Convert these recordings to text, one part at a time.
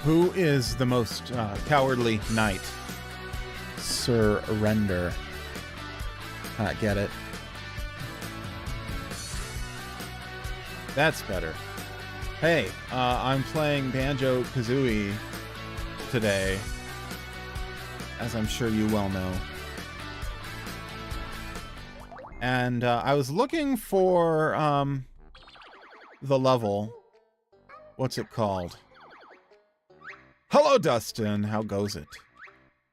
Who is the most cowardly knight? Surrender. Get it. That's better. Hey, I'm playing Banjo-Kazooie today, as I'm sure you well know. And I was looking for the level. What's it called? Hello, Dustin. How goes it?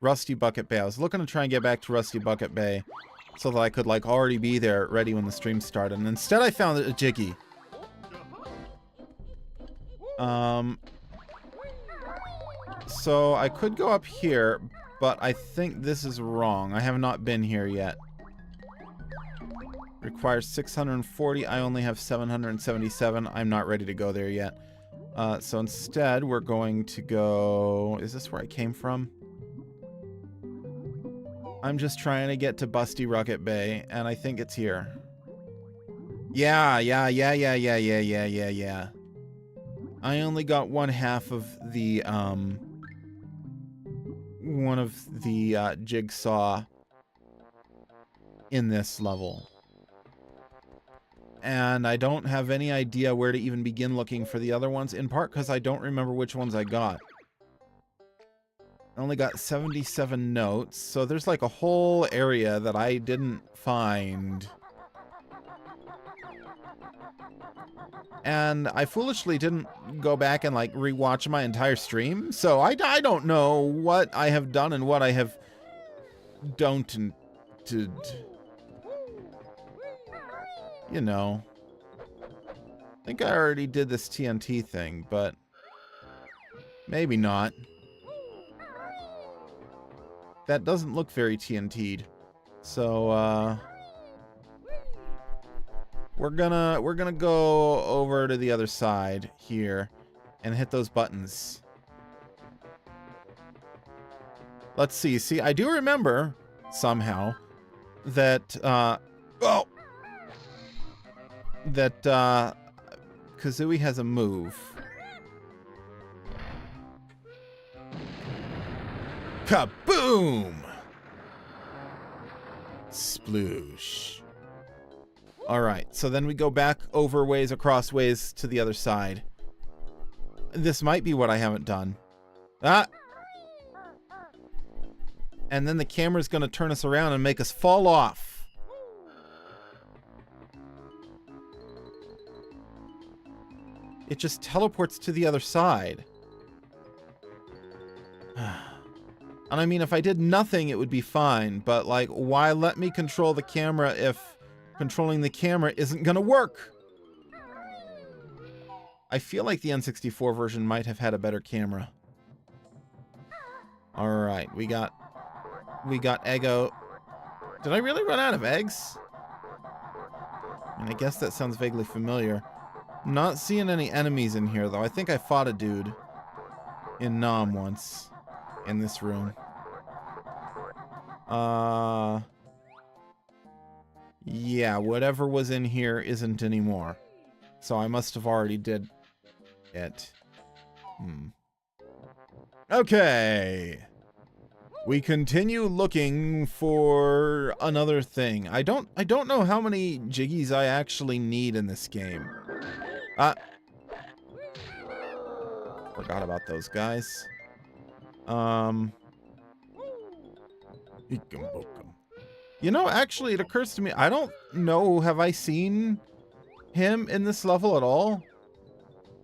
Rusty Bucket Bay. I was looking to try and get back to Rusty Bucket Bay so that I could, like, already be there ready when the stream started. And instead I found a Jiggy. So I could go up here, but I think this is wrong. I have not been here yet. Requires 640. I only have 777. I'm not ready to go there yet. So instead, we're going to go... Is this where I came from? I'm just trying to get to Busty Rocket Bay, and I think it's here. Yeah. I only got one half of the, one of the, jigsaw in this level. And I don't have any idea where to even begin looking for the other ones, in part because I don't remember which ones I got. I only got 77 notes, so there's like a whole area that I didn't find. And I foolishly didn't go back and like rewatch my entire stream, so I don't know what I have done and what I have don't did. You know, I think I already did this TNT thing, but maybe not. That doesn't look very TNT'd. So, we're gonna go over to the other side here and hit those buttons. Let's see. See, I do remember somehow that, that Kazooie has a move. Kaboom! Sploosh. Alright, so then we go back over ways, across ways to the other side. This might be what I haven't done. Ah! And then the camera's gonna turn us around and make us fall off. It just teleports to the other side. And I mean, if I did nothing, it would be fine. But, like, why let me control the camera if controlling the camera isn't gonna work? I feel like the N64 version might have had a better camera. Alright, we got Eggo. Did I really run out of eggs? And I guess that sounds vaguely familiar. I'm not seeing any enemies in here, though. I think I fought a dude in Nom once in this room. Yeah, whatever was in here isn't anymore. So I must have already did it. Okay. We continue looking for another thing. I don't know how many jiggies I actually need in this game. Forgot about those guys. You know, actually, it occurs to me, I don't know, have I seen him in this level at all?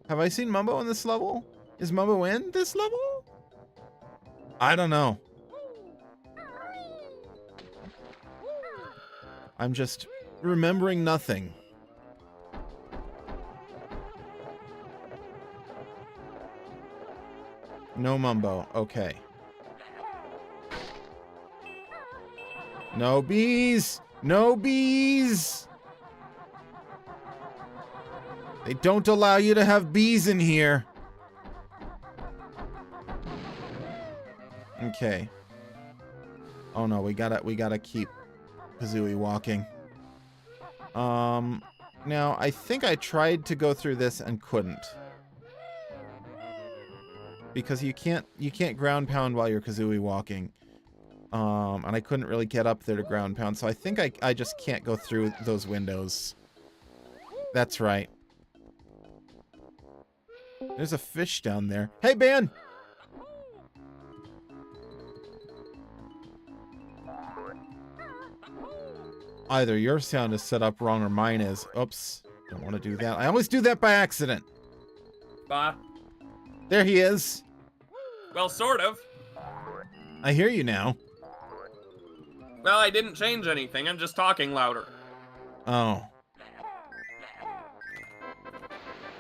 Have I seen Mumbo in this level? Is Mumbo in this level? I don't know. I'm just remembering nothing. No Mumbo. Okay. No bees! No bees! They don't allow you to have bees in here. Okay. Oh no, we gotta keep Kazooie walking. Now, I think I tried to go through this and couldn't. because you can't ground pound while you're Kazooie walking. And I couldn't really get up there to ground pound, so I think I just can't go through those windows. That's right. There's a fish down there. Hey, Ben! Either your sound is set up wrong or mine is. Oops. Don't want to do that. I always do that by accident. Bah. There he is. Well, sort of. I hear you now. Well, I didn't change anything. I'm just talking louder. Oh.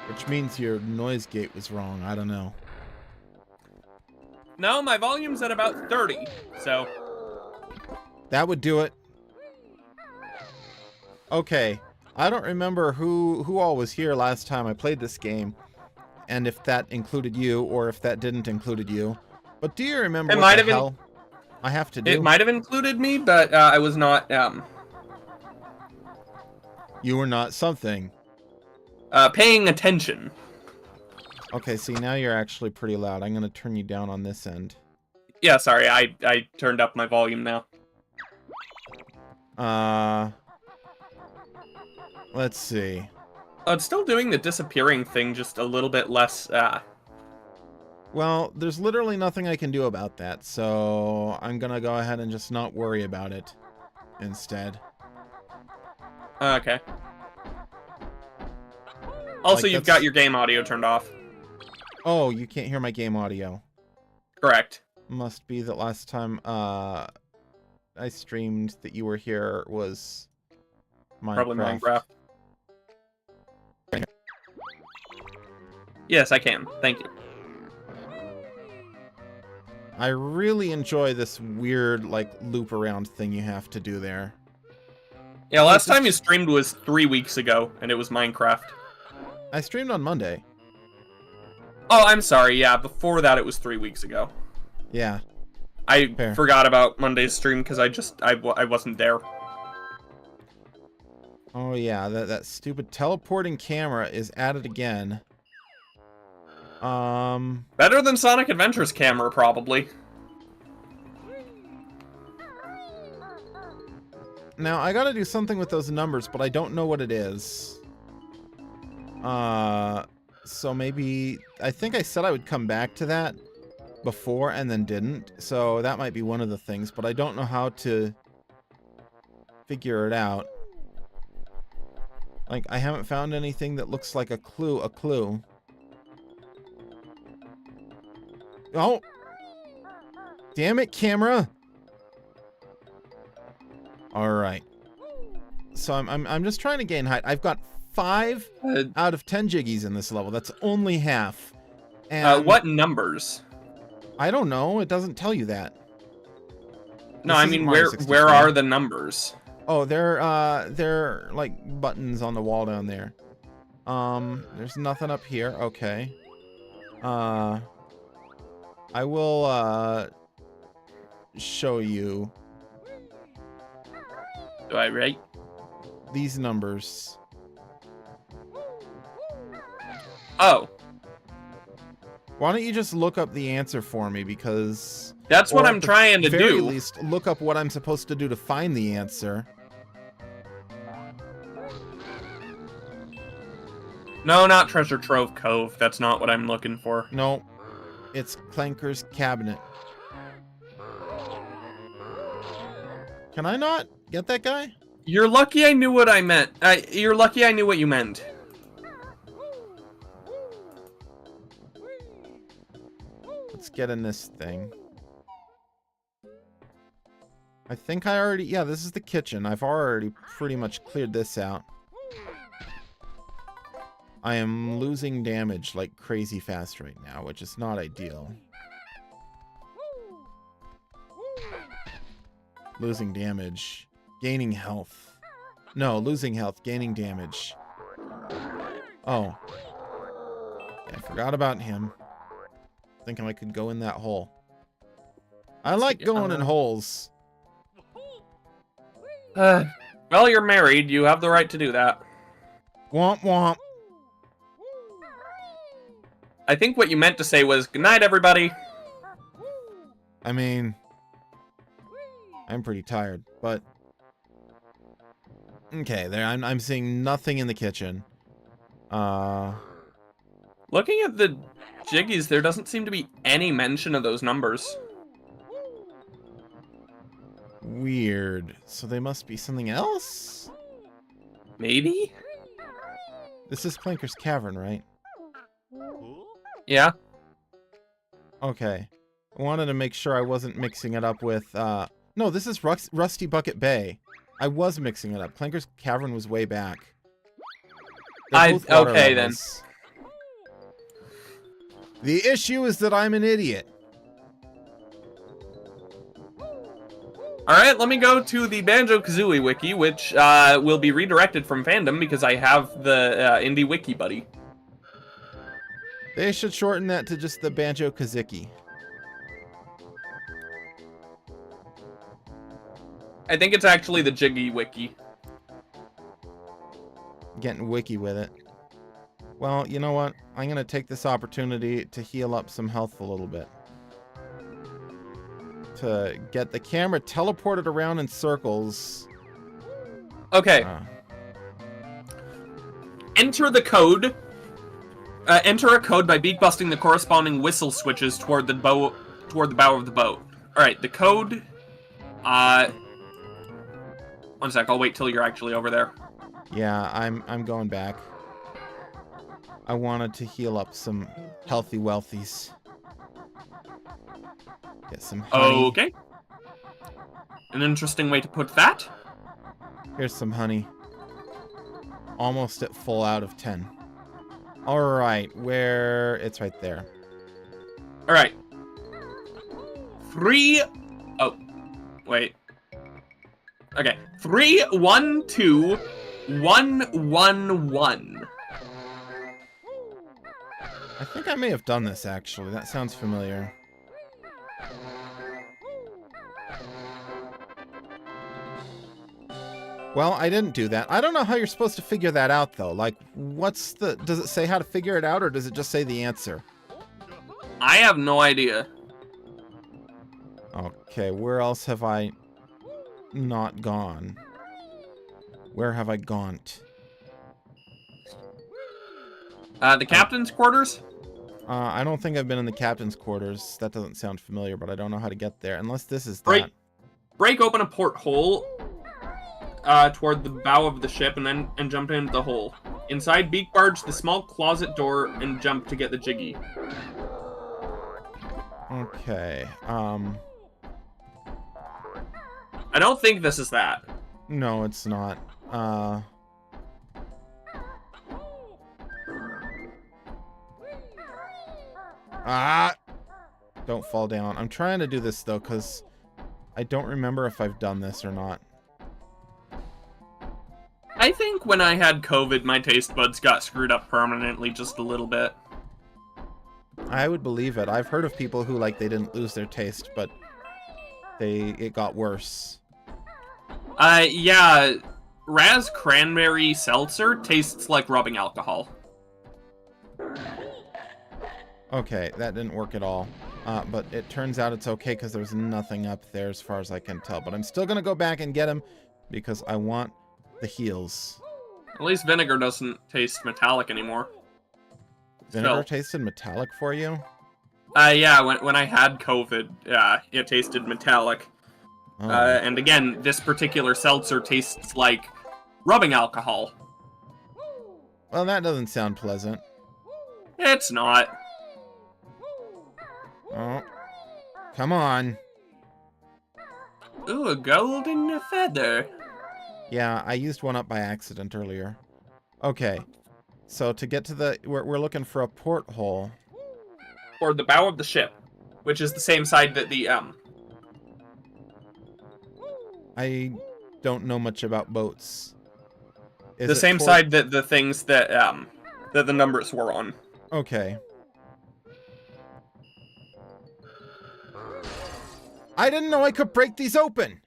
Which means your noise gate was wrong. I don't know. No, my volume's at about 30, so... That would do it. Okay. I don't remember who all was here last time I played this game, and if that included you, or if that didn't included you. But do you remember what the hell I have to do? It might have included me, but I was not, You were not something. Paying attention. Okay, see, now you're actually pretty loud. I'm going to turn you down on this end. Yeah, sorry, I turned up my volume now. Let's see. Oh, it's still doing the disappearing thing, just a little bit less, Well, there's literally nothing I can do about that, so I'm going to go ahead and just not worry about it instead. Okay. Also, Like, you've got your game audio turned off. Oh, you can't hear my game audio. Correct. Must be that last time I streamed that you were here was Minecraft. Probably Minecraft. Yes, I can. Thank you. I really enjoy this weird, like, loop around thing you have to do there. Yeah, last time you streamed was 3 weeks ago, and it was Minecraft. I streamed on Monday. Oh, I'm sorry, yeah, before that it was 3 weeks ago. Yeah. I Fair. forgot about Monday's stream because I wasn't there. Oh yeah, that stupid teleporting camera is at it again. Better than Sonic Adventure's camera, probably. Now, I gotta do something with those numbers, but I don't know what it is. So maybe... I think I said I would come back to that before and then didn't. So that might be one of the things, but I don't know how to figure it out. Like, I haven't found anything that looks like a clue. Oh! Damn it, camera! Alright. So I'm just trying to gain height. I've got 5 out of 10 jiggies in this level. That's only half. And What numbers? I don't know. It doesn't tell you that. No, This I isn't mean, Mario where 64. are the numbers? Oh, they're like buttons on the wall down there. There's nothing up here. Okay. I will show you Do I right? these numbers. Oh, Why don't you just look up the answer for me, because... that's what or I'm at the trying to very do. least, look up what I'm supposed to do to find the answer. No, not Treasure Trove Cove. That's not what I'm looking for. No, it's Clanker's cabinet. Can I not get that guy? You're lucky I knew what I meant. You're lucky I knew what you meant. Let's get in this thing. I think I already... Yeah, this is the kitchen. I've already pretty much cleared this out. I am losing damage like crazy fast right now, which is not ideal. Losing damage. Gaining health. No, losing health, gaining damage. Oh. Yeah, I forgot about him. Thinking I could go in that hole. I like going in holes. Well, you're married. You have the right to do that. Womp womp. I think what you meant to say was, good night, everybody. I mean, I'm pretty tired, but... Okay, there. I'm seeing nothing in the kitchen. Looking at the Jiggies, there doesn't seem to be any mention of those numbers. Weird. So they must be something else? Maybe? This is Clanker's Cavern, right? Yeah. Okay. I wanted to make sure I wasn't mixing it up with, No, this is Rusty Bucket Bay. I was mixing it up. Clanker's Cavern was way back. They're both water Okay, levels. The issue is that I'm an idiot. Alright, let me go to the Banjo-Kazooie wiki, which will be redirected from fandom because I have the indie wiki buddy. They should shorten that to just the Banjo-Kazooie. I think it's actually the Jiggy wiki. Getting wiki with it. Well, you know what? I'm going to take this opportunity to heal up some health a little bit. To get the camera teleported around in circles. Okay. Enter the code. Enter a code by beak busting the corresponding whistle switches toward the bow of the boat. Alright, the code... One sec, I'll wait till you're actually over there. Yeah, I'm going back. I wanted to heal up some healthy wealthies. Get some honey. Okay. An interesting way to put that. Here's some honey. Almost at full out of 10. Alright, where... It's right there. Alright. 3... Oh. Wait. Okay. 3, 1, 2, 1, 1, 1. I think I may have done this, actually. That sounds familiar. Well, I didn't do that. I don't know how you're supposed to figure that out, though. Like, what's the... Does it say how to figure it out, or does it just say the answer? I have no idea. Okay, where else have I not gone? Where have I gone? The captain's quarters? I don't think I've been in the captain's quarters. That doesn't sound familiar, but I don't know how to get there. Unless this is that. Break open a porthole toward the bow of the ship and jump into the hole. Inside, beak barge the small closet door and jump to get the Jiggy. Okay. I don't think this is that. No, it's not. Don't fall down. I'm trying to do this, though, because I don't remember if I've done this or not. I think when I had COVID, my taste buds got screwed up permanently just a little bit. I would believe it. I've heard of people who, like, they didn't lose their taste, but it got worse. Yeah. Raz Cranberry Seltzer tastes like rubbing alcohol. Okay, that didn't work at all. But it turns out it's okay because there's nothing up there as far as I can tell. But I'm still going to go back and get him because I want the heals. At least vinegar doesn't taste metallic anymore. Vinegar tasted metallic for you? Yeah, when I had COVID, it tasted metallic. Oh. And again, this particular seltzer tastes like rubbing alcohol. Well, that doesn't sound pleasant. It's not. Oh. Come on. Ooh, a golden feather. Yeah, I used one up by accident earlier. Okay. So to get to the... We're looking for a porthole. Or the bow of the ship, which is the same side that the, I don't know much about boats. Is the it same side that the things that, that the numbers were on. Okay. I didn't know I could break these open!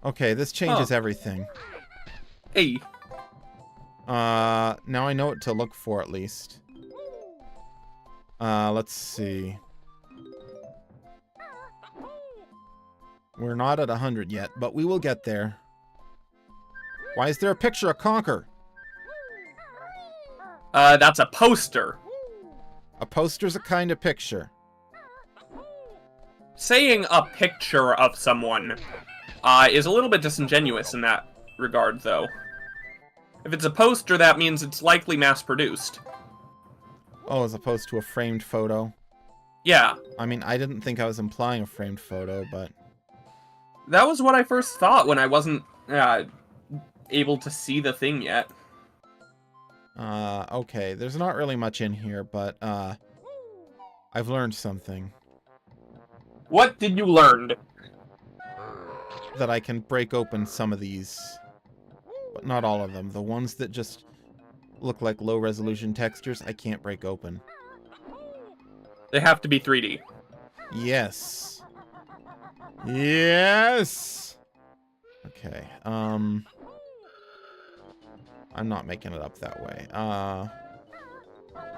Okay, this changes everything. Hey. Now I know what to look for, at least. Let's see. We're not at 100 yet, but we will get there. Why is there a picture of Conker? That's a poster. A poster's a kind of picture. Saying a picture of someone is a little bit disingenuous in that regard, though. If it's a poster, that means it's likely mass-produced. Oh, as opposed to a framed photo? Yeah. I mean, I didn't think I was implying a framed photo, but... That was what I first thought when I wasn't able to see the thing yet. Okay. There's not really much in here, but, I've learned something. What did you learn? That I can break open some of these. But not all of them. The ones that just look like low-resolution textures, I can't break open. They have to be 3D. Yes. Yes! Okay, I'm not making it up that way.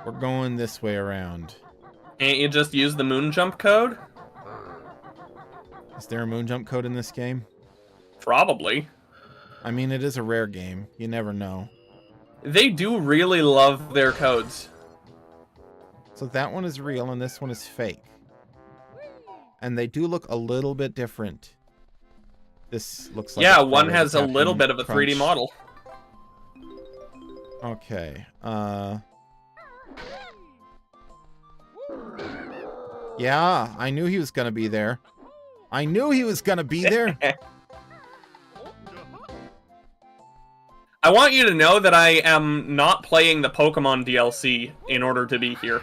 We're going this way around. Can't you just use the moon jump code? Is there a moon jump code in this game? Probably. I mean, it is a rare game. You never know. They do really love their codes. So that one is real and this one is fake. And they do look a little bit different. This looks like... Yeah, one has a little bit of a 3D model. Okay, yeah, I knew he was gonna be there. I knew he was gonna be there! I want you to know that I am not playing the Pokemon DLC in order to be here.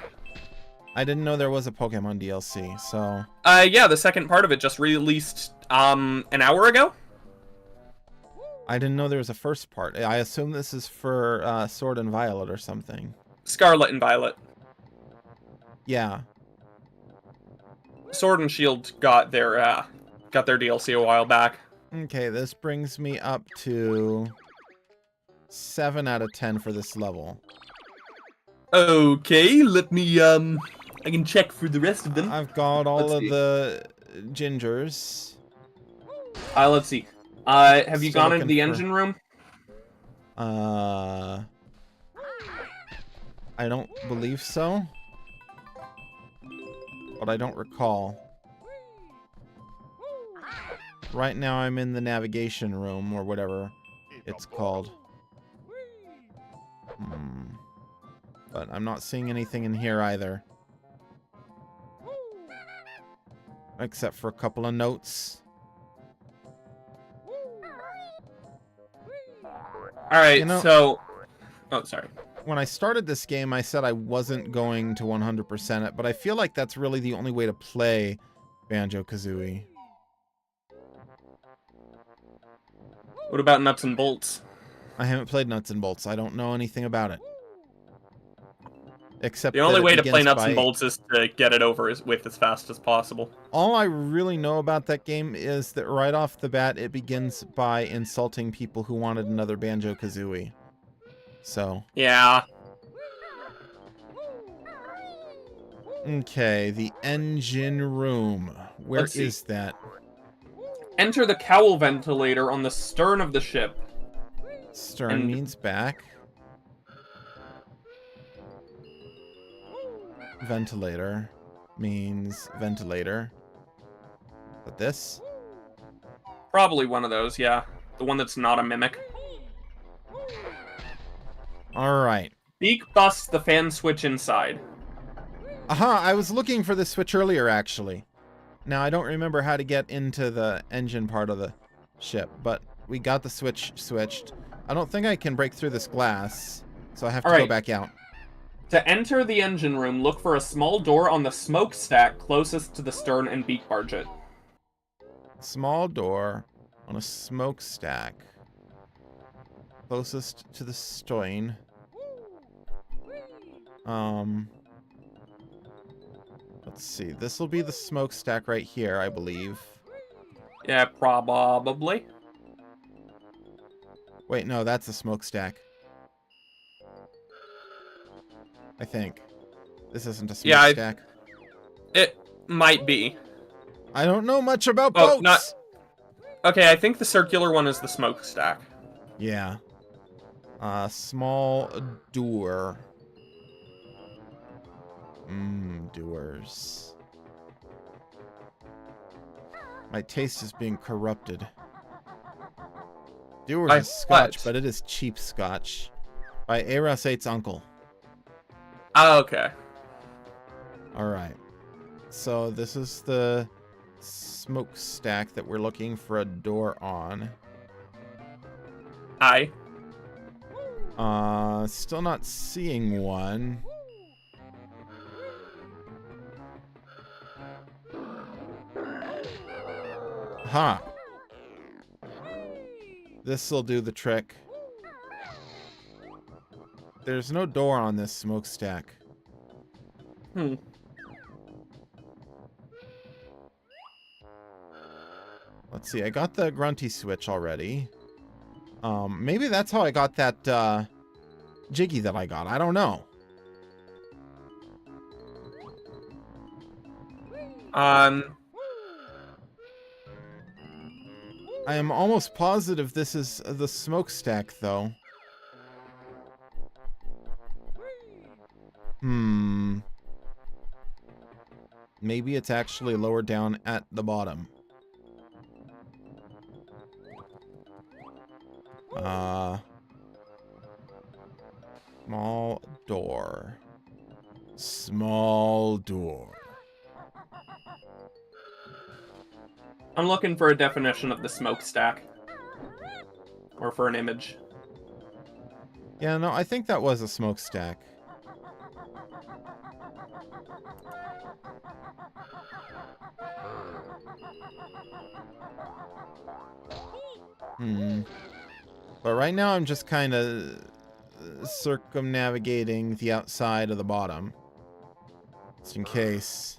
I didn't know there was a Pokemon DLC, so... Yeah, the second part of it just released, an hour ago? I didn't know there was a first part. I assume this is for, Sword and Violet or something. Scarlet and Violet. Yeah. Sword and Shield got their DLC a while back. Okay, this brings me up to 7 out of 10 for this level. Okay, let me, I can check for the rest of them. I've got all of the gingers. Let's see. Have you Still gone into the looking engine room? I don't believe so. But I don't recall. Right now I'm in the navigation room, or whatever it's called. But I'm not seeing anything in here either. Except for a couple of notes. Alright, You know- so... Oh, sorry. When I started this game, I said I wasn't going to 100% it, but I feel like that's really the only way to play Banjo-Kazooie. What about Nuts and Bolts? I haven't played Nuts and Bolts. I don't know anything about it. Except The only that it way to play begins Nuts by... and Bolts is to get it over with as fast as possible. All I really know about that game is that right off the bat, it begins by insulting people who wanted another Banjo-Kazooie. So... Yeah. Okay, the engine room. Where Let's see. is that? Enter the cowl ventilator on the stern of the ship. Stern And- means back. Ventilator means ventilator. But this? Probably one of those, yeah. The one that's not a mimic. Alright. Beak busts the fan switch inside. Aha, I was looking for this switch earlier, actually. Now, I don't remember how to get into the engine part of the ship, but we got the switch switched. I don't think I can break through this glass, so I have to go back out. To enter the engine room, look for a small door on the smokestack closest to the stern and beak barge it. Small door on a smokestack closest to the stern. Let's see. This will be the smokestack right here, I believe. Yeah, probably. Wait, no, that's a smokestack. I think. This isn't a Yeah, smokestack. it might be. I don't know much about Oh, boats. not. Okay, I think the circular one is the smokestack. Yeah. Small door. Doers. My taste is being corrupted. Doers is Scotch, but it is cheap Scotch. By Eros 8's uncle. Oh, okay. Alright. So this is the smokestack that we're looking for a door on. Aye. Still not seeing one. Huh. This'll do the trick. There's no door on this smokestack. Let's see, I got the grunty switch already. Maybe that's how I got that, jiggy that I got. I don't know. I am almost positive this is the smokestack, though. Maybe it's actually lower down at the bottom. Small door. Small door. I'm looking for a definition of the smokestack. Or for an image. Yeah, no, I think that was a smokestack. But right now I'm just kind of circumnavigating the outside of the bottom. Just in case.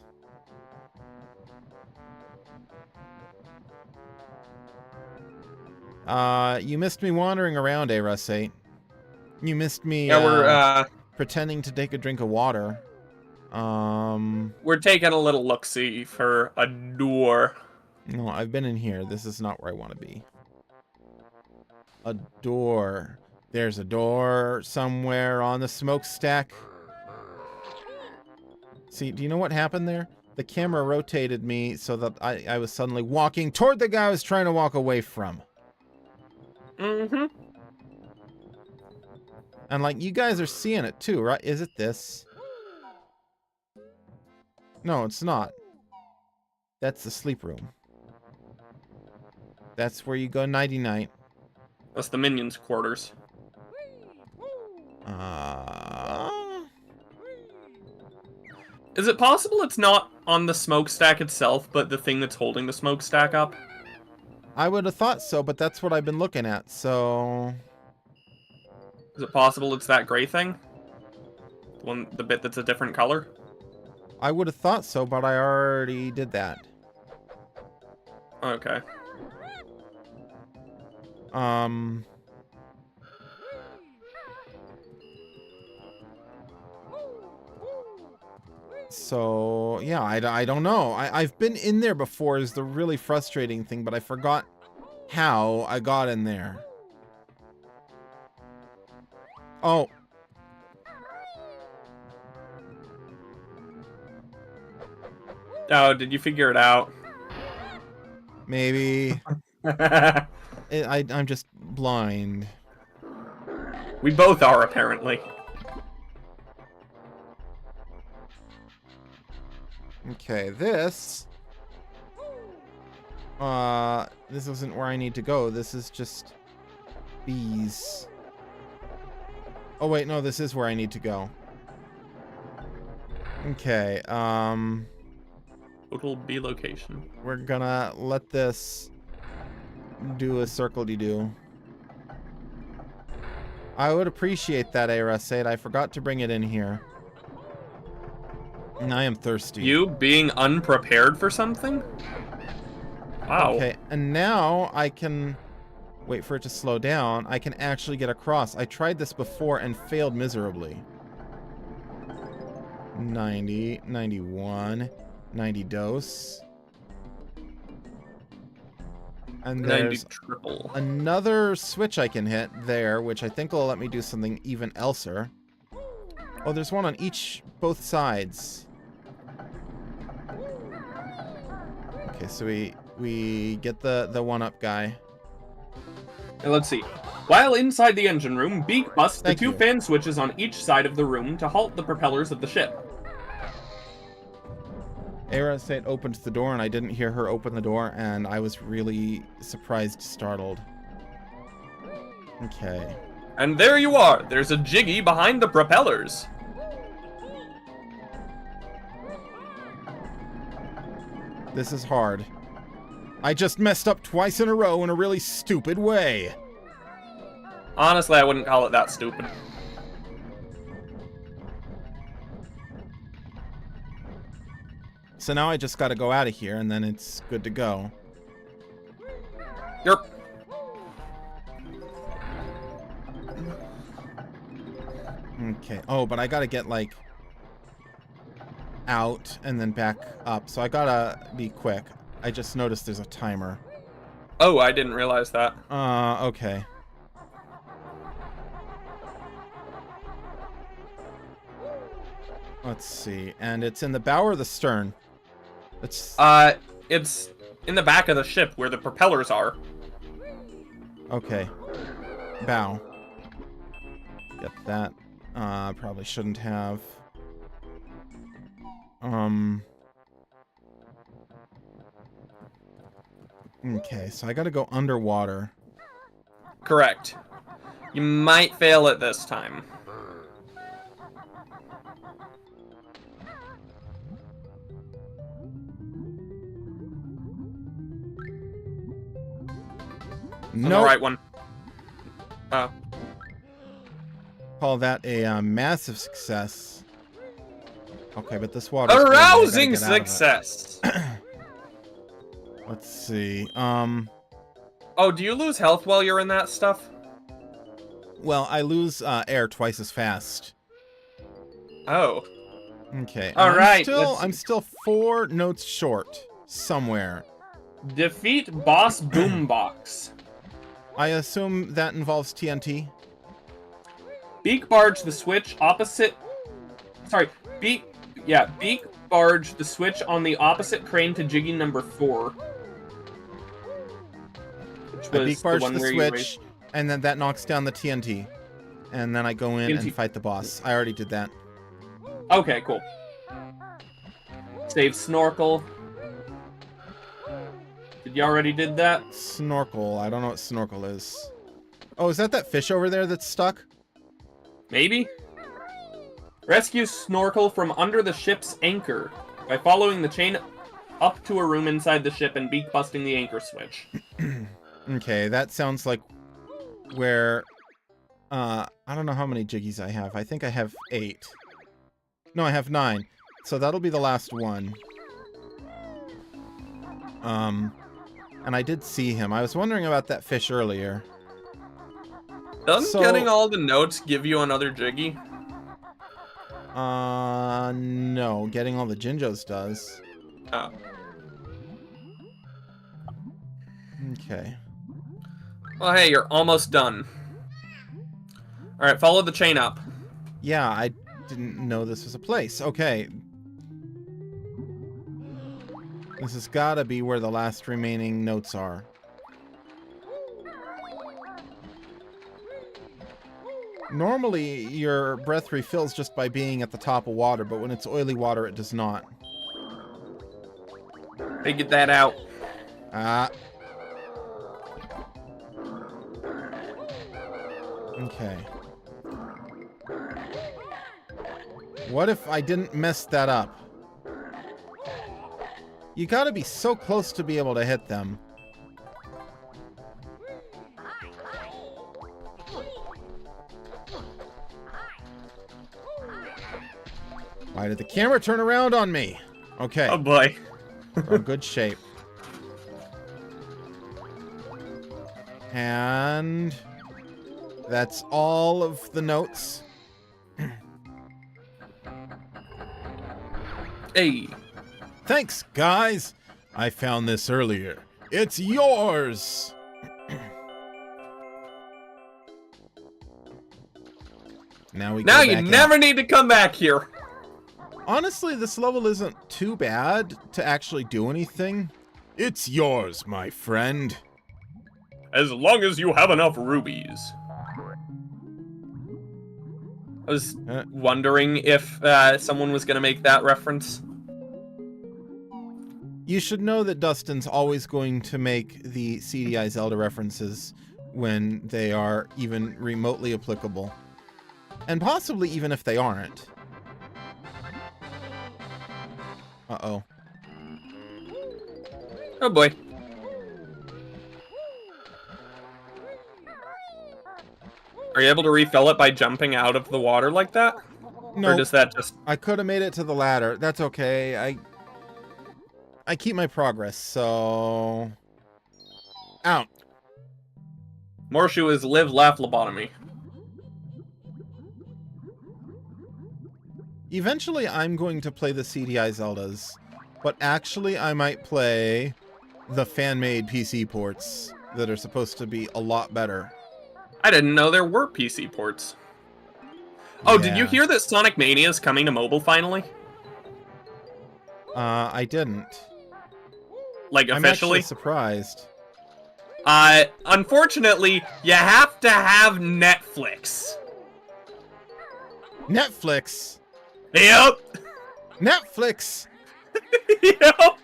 You missed me wandering around, Arus8. You missed me pretending to take a drink of water. We're taking a little look-see for a door. No, I've been in here. This is not where I want to be. A door. There's a door somewhere on the smokestack. See, do you know what happened there? The camera rotated me so that I was suddenly walking toward the guy I was trying to walk away from. And, like, you guys are seeing it too, right? Is it this? No, it's not. That's the sleep room. That's where you go nighty-night. That's the minions' quarters. Is it possible it's not on the smokestack itself, but the thing that's holding the smokestack up? I would have thought so, but that's what I've been looking at, so... Is it possible it's that gray thing? The bit that's a different color? I would have thought so, but I already did that. Okay. So, yeah, I don't know. I've been in there before is the really frustrating thing, but I forgot how I got in there. Oh. Oh, did you figure it out? Maybe. I'm just blind. We both are, apparently. Okay, this isn't where I need to go. This is just bees. Oh wait, no, this is where I need to go. Okay, Total B location. we're gonna let this do a circle-de-doo. I would appreciate that, Arus8. I forgot to bring it in here. And I am thirsty. You being unprepared for something? Wow. Okay, and now I can wait for it to slow down. I can actually get across. I tried this before and failed miserably. 90, 91, 90 dose. And 90 there's triple. another switch I can hit there, which I think will let me do something even elser. Oh, there's one on both sides. Okay, so we get the one-up guy. And let's see. While inside the engine room, Beak busts the Thank two you. fan switches on each side of the room to halt the propellers of the ship. Era said opened the door, and I didn't hear her open the door, and I was really surprised, startled. Okay. And there you are. There's a Jiggy behind the propellers. This is hard. I just messed up twice in a row in a really stupid way. Honestly, I wouldn't call it that stupid. So now I just gotta go out of here, and then it's good to go. Yerp. Okay. Oh, but I gotta get, like, out and then back up. So I gotta be quick. I just noticed there's a timer. Oh, I didn't realize that. Okay. Let's see. And it's in the bow or the stern? It's in the back of the ship where the propellers are. okay. Bow. Get that. Probably shouldn't have. Okay, so I gotta go underwater. Correct. You might fail it this time. On the right one. Oh. Call that a massive success. Okay, but this water. Arousing success. Let's see. Oh, do you lose health while you're in that stuff? Well, I lose air twice as fast. Oh. Okay. All right. I'm still 4 notes short somewhere. Defeat Boss Boombox. I assume that involves TNT. Beak barge the switch opposite. Sorry, Beak barge the switch on the opposite crane to Jiggy number 4. Which I was beak barge one the where you switch, raised... and then that knocks down the TNT. And then I go in TNT. and fight the boss. I already did that. Okay, cool. Save Snorkel. Did you already did that? Snorkel. I don't know what snorkel is. Oh, is that fish over there that's stuck? Maybe? Rescue Snorkel from under the ship's anchor by following the chain up to a room inside the ship and beak busting the anchor switch. Okay, that sounds like where... I don't know how many jiggies I have. I think I have 8. No, I have 9. So that'll be the last one. And I did see him. I was wondering about that fish earlier. Doesn't getting all the notes give you another Jiggy? No. Getting all the Jinjos does. Oh. Okay. Well, hey, you're almost done. Alright, follow the chain up. Yeah, I didn't know this was a place. Okay. This has gotta be where the last remaining notes are. Normally, your breath refills just by being at the top of water, but when it's oily water, it does not. Figured that out. Okay. What if I didn't mess that up? You gotta be so close to be able to hit them. Why did the camera turn around on me? Okay. Oh boy. We're in good shape. And that's all of the notes. Hey. Thanks, guys. I found this earlier. It's yours. Now you never need to come back here. Honestly, this level isn't too bad to actually do anything. It's yours, my friend. As long as you have enough rubies. I was wondering if someone was going to make that reference. You should know that Dustin's always going to make the CDI Zelda references when they are even remotely applicable. And possibly even if they aren't. Uh-oh. Oh boy. Are you able to refill it by jumping out of the water like that? No. Or does that just... I could have made it to the ladder. That's okay. I keep my progress, so... Out. Morshu is live, laugh, lobotomy. Eventually, I'm going to play the CDI Zeldas, but actually, I might play the fan-made PC ports that are supposed to be a lot better. I didn't know there were PC ports. Oh, Yeah. Did you hear that Sonic Mania is coming to mobile finally? I didn't. Like, I'm officially? actually surprised. Unfortunately, you have to have Netflix. Netflix! Yep! Netflix! Yep!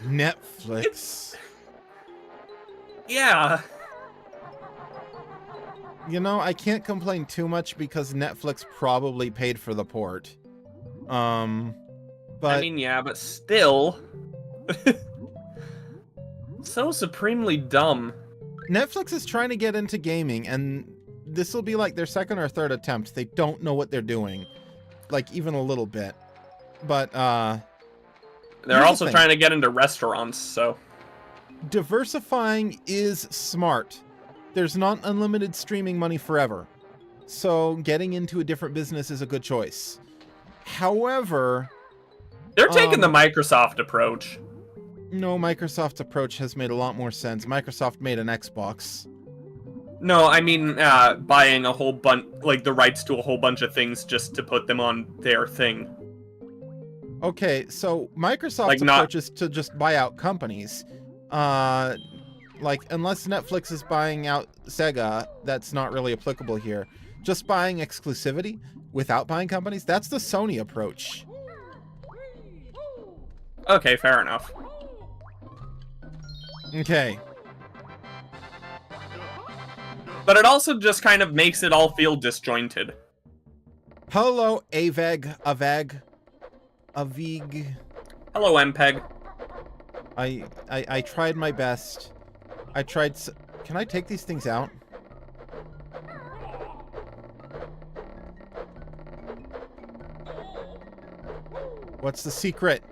Netflix. Yeah. You know, I can't complain too much because Netflix probably paid for the port. But I mean, yeah, but still. So supremely dumb. Netflix is trying to get into gaming, and this will be like their second or third attempt. They don't know what they're doing. Like, even a little bit. But, They're also trying to get into restaurants, so... diversifying is smart. There's not unlimited streaming money forever. So getting into a different business is a good choice. However... They're taking the Microsoft approach. No, Microsoft's approach has made a lot more sense. Microsoft made an Xbox. No, I mean, buying a whole bunch, like, the rights to a whole bunch of things just to put them on their thing. Okay, so Microsoft's approach is to just buy out companies. Like, unless Netflix is buying out Sega, that's not really applicable here. Just buying exclusivity without buying companies, that's the Sony approach. Okay, fair enough. Okay. But it also just kind of makes it all feel disjointed. Hello, Aveg. Avig. Hello, MPEG. I tried my best. I tried... Can I take these things out? What's the secret?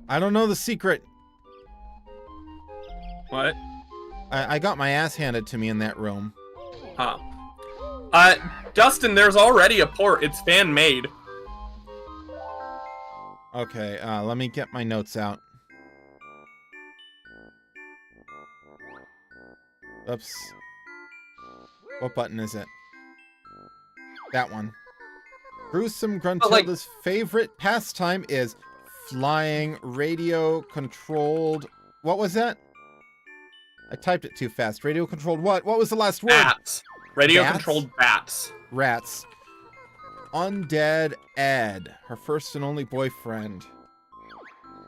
I don't know the secret. What? I got my ass handed to me in that room. Huh. Dustin, there's already a port. It's fan-made. Okay, let me get my notes out. Oops. What button is it? That one. Gruesome Gruntilda's favorite pastime is flying radio-controlled... What was that? I typed it too fast. Radio-controlled what? What was the last word? Bats. Radio-controlled bats. Rats. Undead Ed, her first and only boyfriend.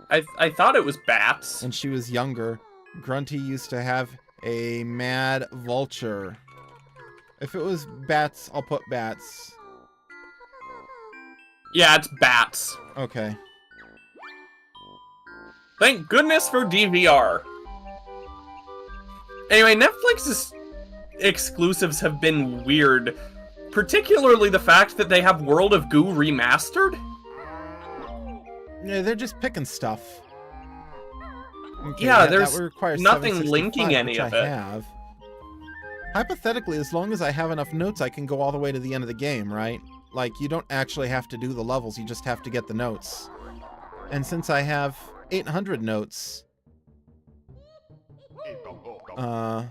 I thought it was bats. When she was younger, Grunty used to have a mad vulture. If it was bats, I'll put bats. Yeah, it's bats. Okay. Thank goodness for DVR. Anyway, Netflix's exclusives have been weird. Particularly the fact that they have World of Goo remastered? Yeah, they're just picking stuff. Okay, yeah, that there's would require nothing 765, linking any which of I it. have. Hypothetically, as long as I have enough notes, I can go all the way to the end of the game, right? Like, you don't actually have to do the levels, you just have to get the notes. And since I have 800 notes, I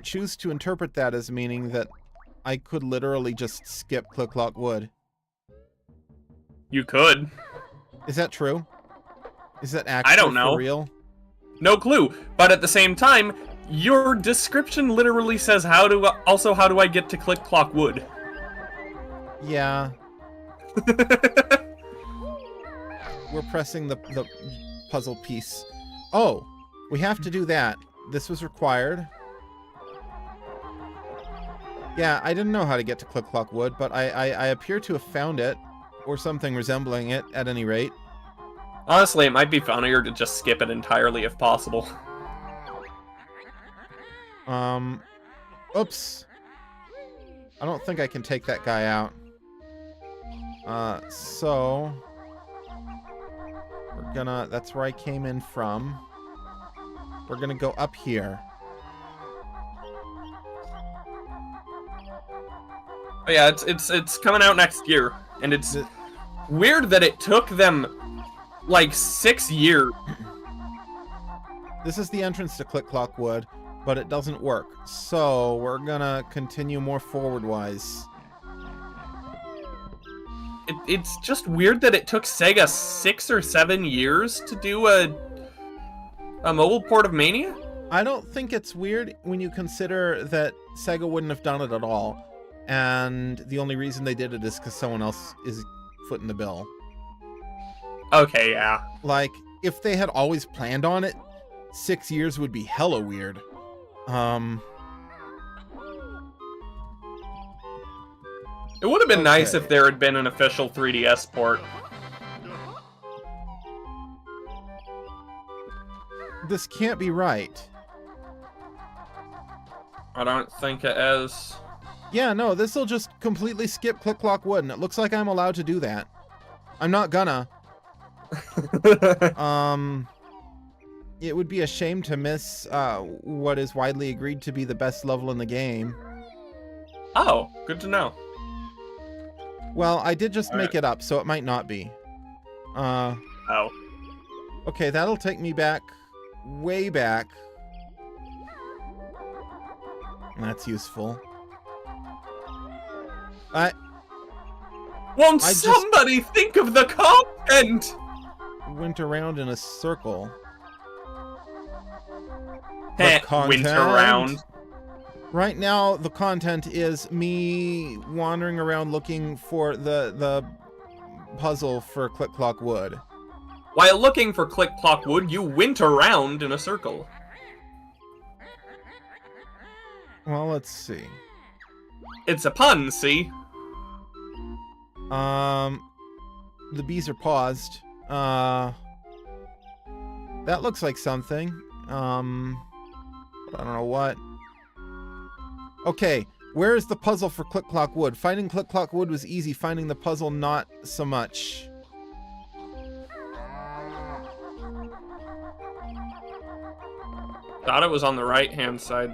choose to interpret that as meaning that I could literally just skip Click Clock Wood. You could. Is that true? Is that actually I don't know. for real? No clue. But at the same time, your description literally says how do I get to Click Clock Wood? Yeah. We're pressing the puzzle piece. Oh, we have to do that. This was required. Yeah, I didn't know how to get to Click Clock Wood, but I appear to have found it, or something resembling it, at any rate. Honestly, it might be funnier to just skip it entirely if possible. Oops. I don't think I can take that guy out. So... we're gonna... that's where I came in from. We're gonna go up here. Oh yeah, it's coming out next year, and it's weird that it took them like 6 years. This is the entrance to Click Clock Wood, but it doesn't work. So we're gonna continue more forward-wise. It's just weird that it took Sega 6 or 7 years to do a mobile port of Mania. I don't think it's weird when you consider that Sega wouldn't have done it at all. And the only reason they did it is because someone else is footing the bill. Okay, yeah. Like, if they had always planned on it, 6 years would be hella weird. It would have been nice if there had been an official 3DS port. This can't be right. I don't think it is. Yeah, no, this'll just completely skip Click Clock Wood, and it looks like I'm allowed to do that. I'm not gonna. It would be a shame to miss what is widely agreed to be the best level in the game. Oh, good to know. Well, I did just make it up, so it might not be. Oh. Okay, that'll take me back, way back. That's useful. Won't somebody think of the content? Went around in a circle. Went around. Right now, the content is me wandering around looking for the puzzle for Click Clock Wood. While looking for Click Clock Wood, you went around in a circle. Well, let's see. It's a pun, see? The bees are paused. That looks like something. I don't know what. Okay, where is the puzzle for Click Clock Wood? Finding Click Clock Wood was easy, finding the puzzle not so much. Thought it was on the right-hand side.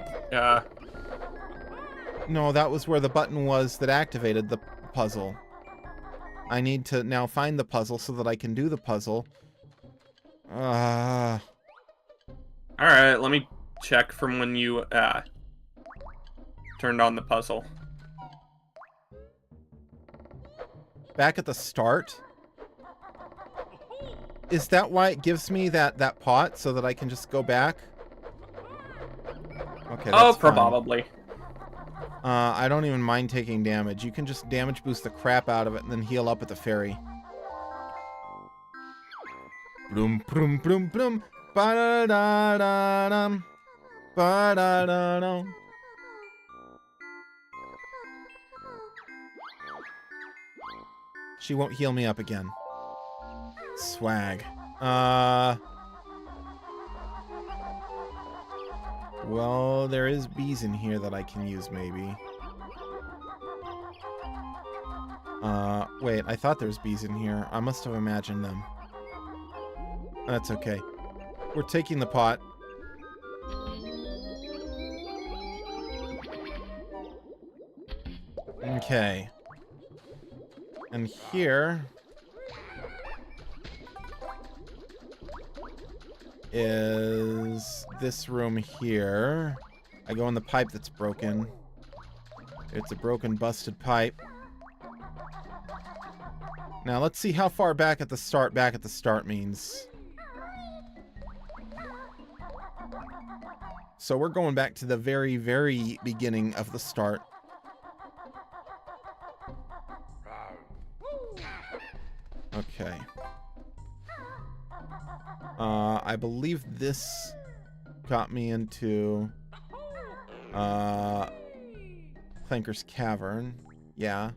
No, that was where the button was that activated the puzzle. I need to now find the puzzle so that I can do the puzzle. Alright, let me check from when you, turned on the puzzle. Back at the start? Is that why it gives me that pot so that I can just go back? Okay, that's fine. Probably. I don't even mind taking damage. You can just damage boost the crap out of it and then heal up at the ferry. Bloom, bloom, bloom, bloom. Ba-da-da-da-dum. Ba-da-da-dum. She won't heal me up again. Swag. Well, there is bees in here that I can use, maybe. Wait, I thought there was bees in here. I must have imagined them. That's okay. We're taking the pot. Okay. And here is this room here. I go in the pipe that's broken. It's a broken, busted pipe. Now, let's see how far back at the start means. So we're going back to the very, very beginning of the start. Okay. I believe this got me into Clanker's Cavern. Yeah.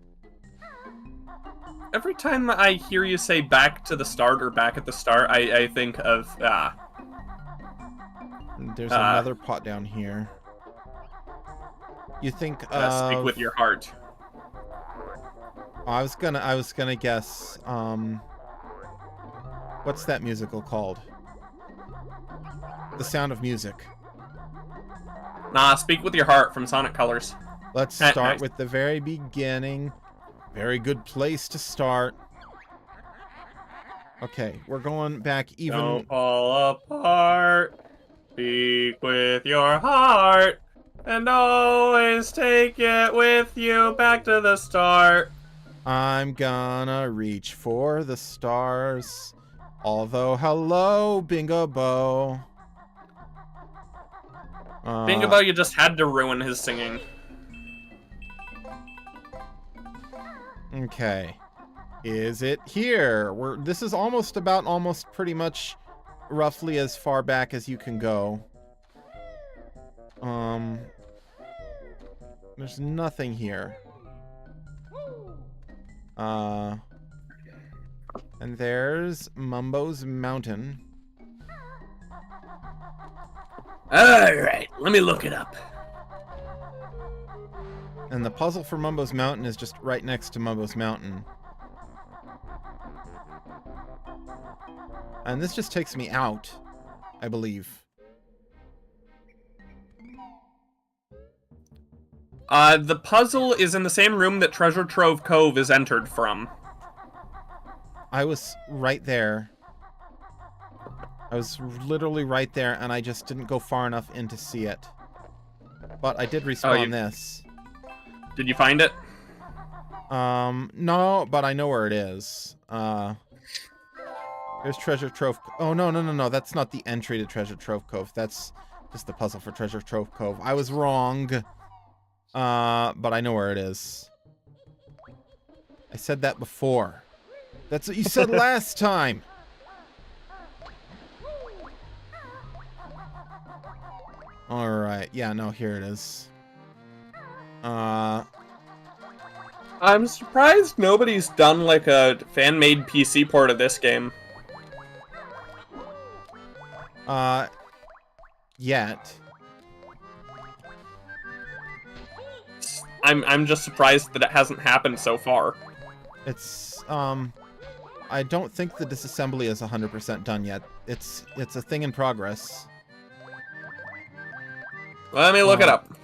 Every time I hear you say back to the start or back at the start, I think of, There's another pot down here. You think of... Speak with your heart. I was gonna guess, what's that musical called? The Sound of Music. Nah, Speak with Your Heart from Sonic Colors. Let's start with the very beginning. Very good place to start. Okay, we're going back even... Don't fall apart. Speak with your heart. And always take it with you back to the start. I'm gonna reach for the stars. Although, hello, Bingo Bo. Bingo Bo, you just had to ruin his singing. Okay. Is it here? This is almost pretty much roughly as far back as you can go. There's nothing here. And there's Mumbo's Mountain. Alright, let me look it up. And the puzzle for Mumbo's Mountain is just right next to Mumbo's Mountain. And this just takes me out, I believe. The puzzle is in the same room that Treasure Trove Cove is entered from. I was right there. I was literally right there, and I just didn't go far enough in to see it. But I did respawn this. Did you find it? No, but I know where it is. There's Treasure Trove... Oh, no. That's not the entry to Treasure Trove Cove. That's just the puzzle for Treasure Trove Cove. I was wrong. But I know where it is. I said that before. That's what you said last time. Alright, yeah, no, here it is. I'm surprised nobody's done like a fan-made PC port of this game. Yet. I'm just surprised that it hasn't happened so far. It's, I don't think the disassembly is 100% done yet. It's a thing in progress. Let me look it up.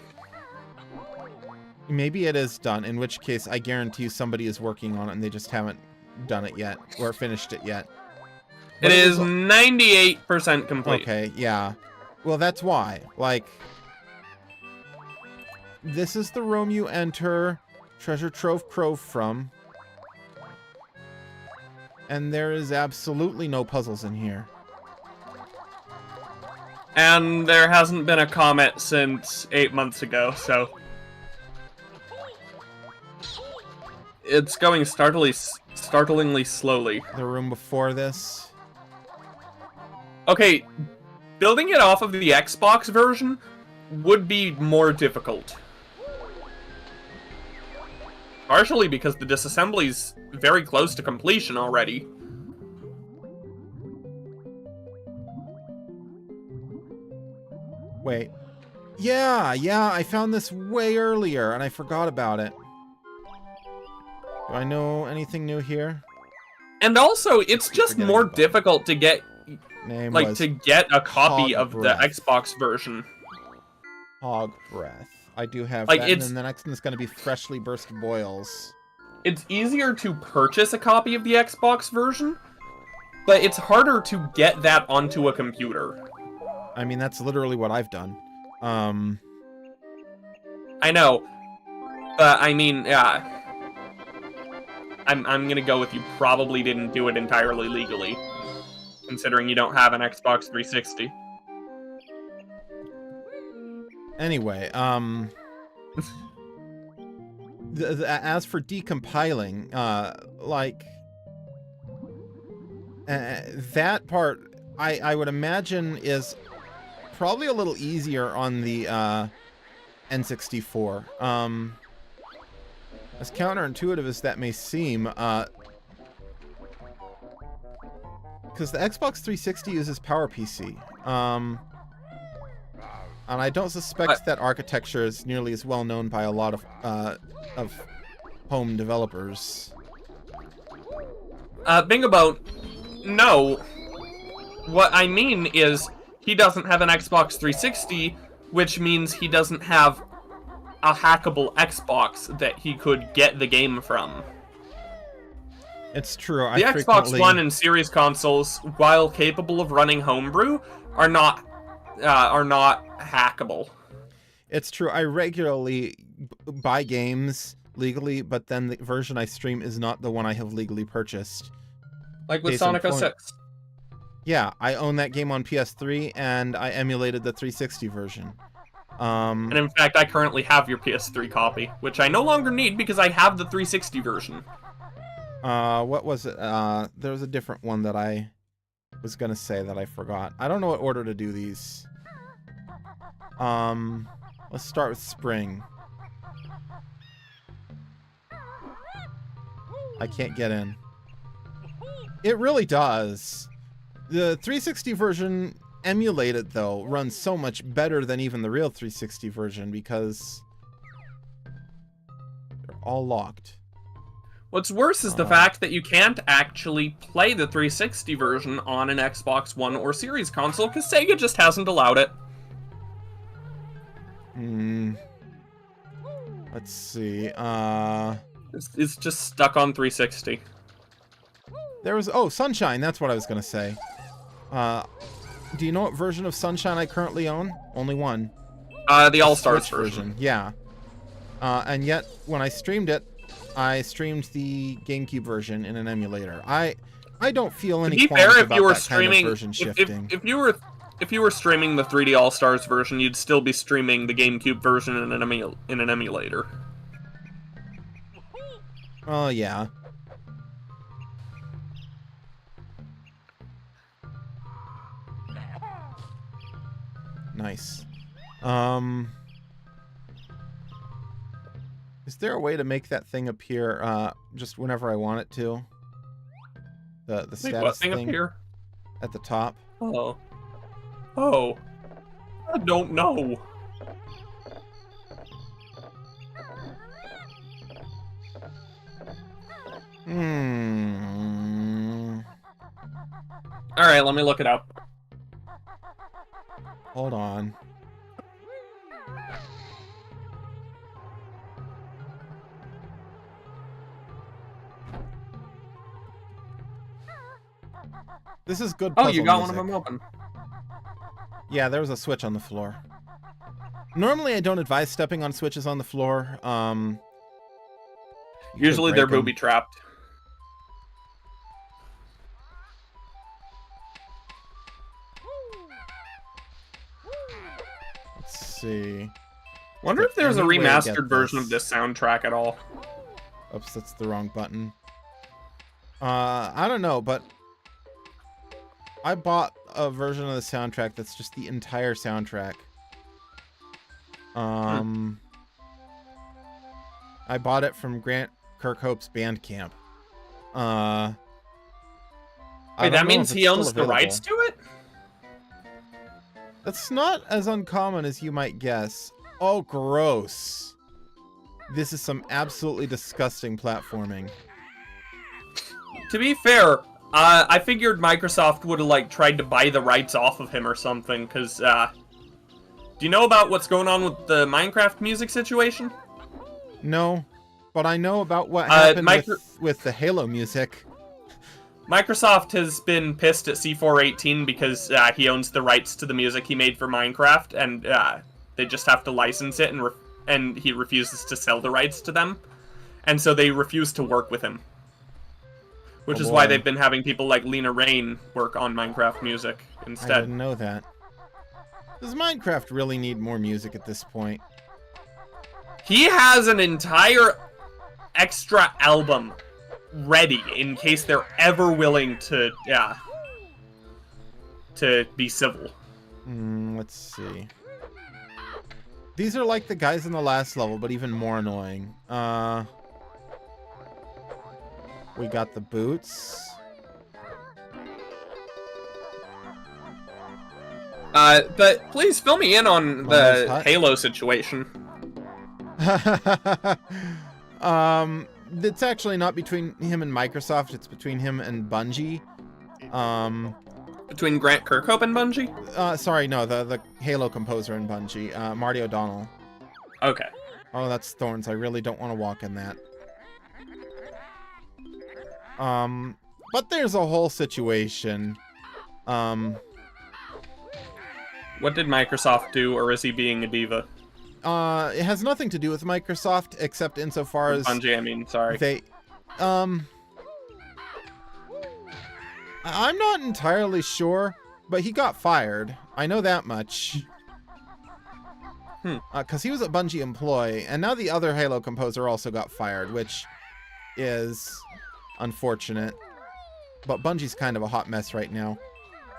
Maybe it is done, in which case I guarantee you somebody is working on it and they just haven't done it yet, or finished it yet. It is 98% complete. Okay, yeah. Well, that's why. Like, this is the room you enter Treasure Trove Cove from. And there is absolutely no puzzles in here. And there hasn't been a comet since 8 months ago, so... It's going startlingly slowly. The room before this. Okay, building it off of the Xbox version would be more difficult. Partially because the disassembly's very close to completion already. Wait. Yeah, I found this way earlier, and I forgot about it. Do I know anything new here? And also, it's just more difficult to get, to get a copy of the Xbox version. Hog Breath. I do have Like, that. And then the next one is going to be Freshly Burst Boils. It's easier to purchase a copy of the Xbox version, but it's harder to get that onto a computer. I mean, that's literally what I've done. I know, but I mean, I'm gonna go with you probably didn't do it entirely legally, considering you don't have an Xbox 360. Anyway, as for decompiling, that part, I would imagine is probably a little easier on the N64. As counterintuitive as that may seem, because the Xbox 360 uses PowerPC, and I don't suspect that architecture is nearly as well known by a lot of home developers. Bingaboat, no. What I mean is, he doesn't have an Xbox 360, which means he doesn't have a hackable Xbox that he could get the game from. It's true. The Xbox One and Series consoles, while capable of running homebrew, are not hackable. It's true. I regularly buy games legally, but then the version I stream is not the one I have legally purchased. Like with Sonic 06. Yeah, I own that game on PS3, and I emulated the 360 version. And in fact, I currently have your PS3 copy, which I no longer need because I have the 360 version. What was it? There was a different one that I was gonna say that I forgot. I don't know what order to do these. Let's start with spring. I can't get in. It really does. The 360 version emulated, though, runs so much better than even the real 360 version because they're all locked. What's worse is the fact that you can't actually play the 360 version on an Xbox One or Series console because Sega just hasn't allowed it. Let's see. It's just stuck on 360. There was Sunshine. That's what I was gonna say. Do you know what version of Sunshine I currently own? Only one. The All-Stars version. Yeah. And yet, when I streamed it, I streamed the GameCube version in an emulator. I don't feel any qualms about that kind of version shifting. If you were streaming the 3D All-Stars version, you'd still be streaming the GameCube version in an emulator. Oh, yeah. Nice. Is there a way to make that thing appear just whenever I want it to? The status thing appear? At the top? Oh, I don't know. Alright, let me look it up. Hold on. This is good puzzle you got music. one of them open. Yeah, there was a switch on the floor. Normally, I don't advise stepping on switches on the floor. Usually they're booby-trapped. Let's see. Wonder if there's a remastered version of this soundtrack at all. Oops, that's the wrong button. I don't know, but I bought a version of the soundtrack that's just the entire soundtrack. I bought it from Grant Kirkhope's Bandcamp. Wait, that means he owns the rights to it? That's not as uncommon as you might guess. Oh, gross. This is some absolutely disgusting platforming. To be fair, I figured Microsoft would have, like, tried to buy the rights off of him or something, because, Do you know about what's going on with the Minecraft music situation? No, but I know about what happened with the Halo music. Microsoft has been pissed at C418 because he owns the rights to the music he made for Minecraft, and they just have to license it, and he refuses to sell the rights to them. And so they refuse to work with him. Which is why they've been having people like Lena Raine work on Minecraft music instead. I didn't know that. Does Minecraft really need more music at this point? He has an entire extra album ready in case they're ever willing to, to be civil. Let's see. These are like the guys in the last level, but even more annoying. We got the boots. But please fill me in on the Halo situation. It's actually not between him and Microsoft, it's between him and Bungie. Between Grant Kirkhope and Bungie? Sorry, no, the Halo composer and Bungie, Marty O'Donnell. Okay. Oh, that's thorns. I really don't want to walk in that. But there's a whole situation. What did Microsoft do, or is he being a diva? It has nothing to do with Microsoft, except insofar as... Bungie, I mean, sorry. They, I'm not entirely sure, but he got fired. I know that much. Because he was a Bungie employee, and now the other Halo composer also got fired, which is unfortunate. But Bungie's kind of a hot mess right now.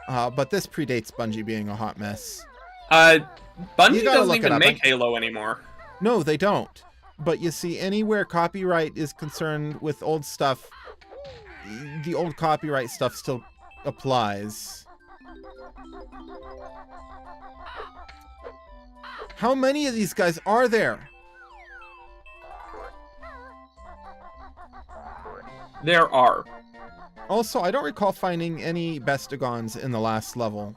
But this predates Bungie being a hot mess. Bungie doesn't even make Halo anymore. No, they don't. But you see, anywhere copyright is concerned with old stuff, the old copyright stuff still applies. How many of these guys are there? There are. Also, I don't recall finding any Bestigons in the last level.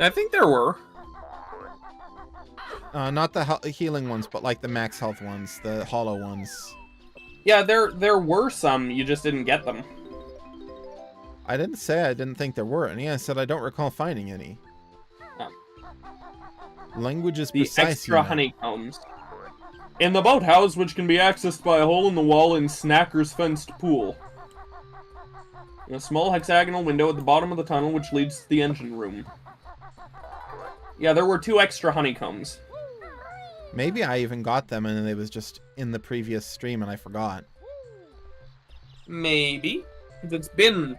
I think there were. Not the healing ones, but like the max health ones, the hollow ones. Yeah, there were some, you just didn't get them. I didn't say I didn't think there were any. I said I don't recall finding any. Oh. Language is the precise. Extra honeycombs. In the boathouse, which can be accessed by a hole in the wall in Snacker's fenced pool. A small hexagonal window at the bottom of the tunnel, which leads to the engine room. Yeah, there were 2 extra honeycombs. Maybe I even got them and it was just in the previous stream and I forgot. Maybe. It's been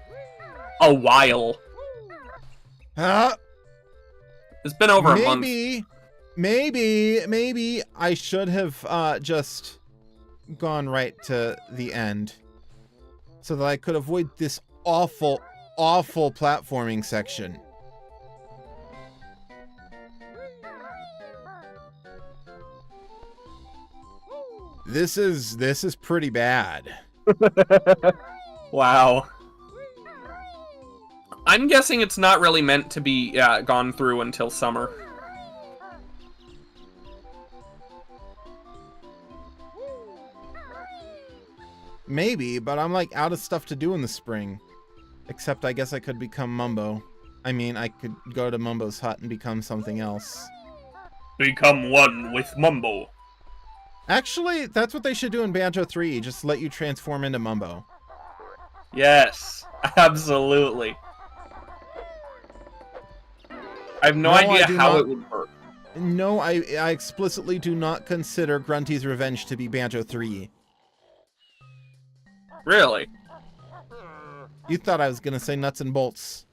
a while. It's been over a month. Maybe I should have just gone right to the end so that I could avoid this awful, awful platforming section. This is pretty bad. Wow. I'm guessing it's not really meant to be gone through until summer. Maybe, but I'm like out of stuff to do in the spring. Except I guess I could become Mumbo. I mean, I could go to Mumbo's hut and become something else. Become one with Mumbo. Actually, that's what they should do in Banjo 3. Just let you transform into Mumbo. Yes, absolutely. I have no idea how it would work. No, I explicitly do not consider Grunty's Revenge to be Banjo 3. Really? You thought I was going to say Nuts and Bolts.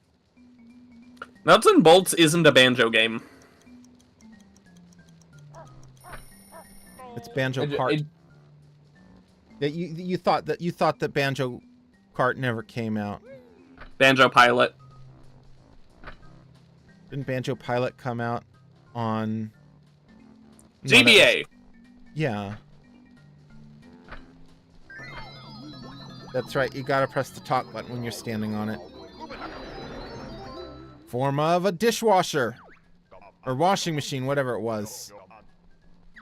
Nuts and Bolts isn't a Banjo game. It's Banjo Kart. Yeah, you thought that Banjo Kart never came out. Banjo Pilot. Didn't Banjo Pilot come out on GBA? Yeah. That's right, you gotta press the talk button when you're standing on it. form of a dishwasher. Or washing machine, whatever it was.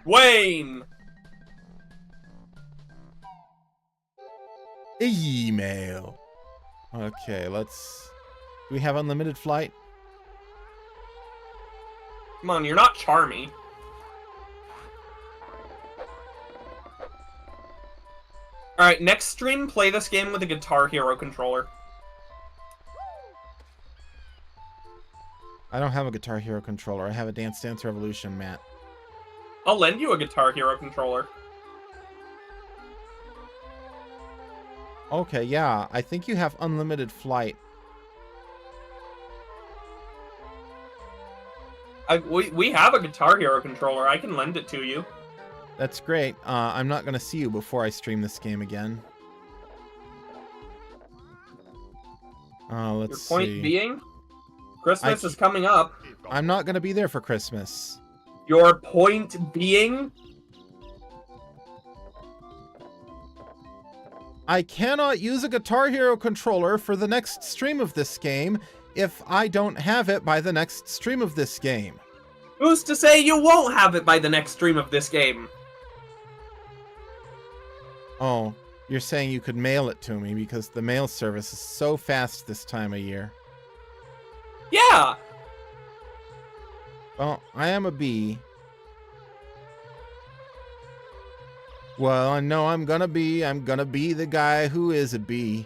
Wayne! Email. Okay, let's... Do we have unlimited flight? Come on, you're not Charmy. Alright, next stream, play this game with a Guitar Hero controller. I don't have a Guitar Hero controller. I have a Dance Dance Revolution, Matt. I'll lend you a Guitar Hero controller. Okay, yeah. I think you have unlimited flight. We have a Guitar Hero controller. I can lend it to you. That's great. I'm not going to see you before I stream this game again. Let's see. Your point being? Christmas is coming up. I'm not going to be there for Christmas. Your point being? I cannot use a Guitar Hero controller for the next stream of this game if I don't have it by the next stream of this game. Who's to say you won't have it by the next stream of this game? Oh, you're saying you could mail it to me because the mail service is so fast this time of year. Yeah! Well, I am a bee. Well, I know I'm gonna be the guy who is a bee.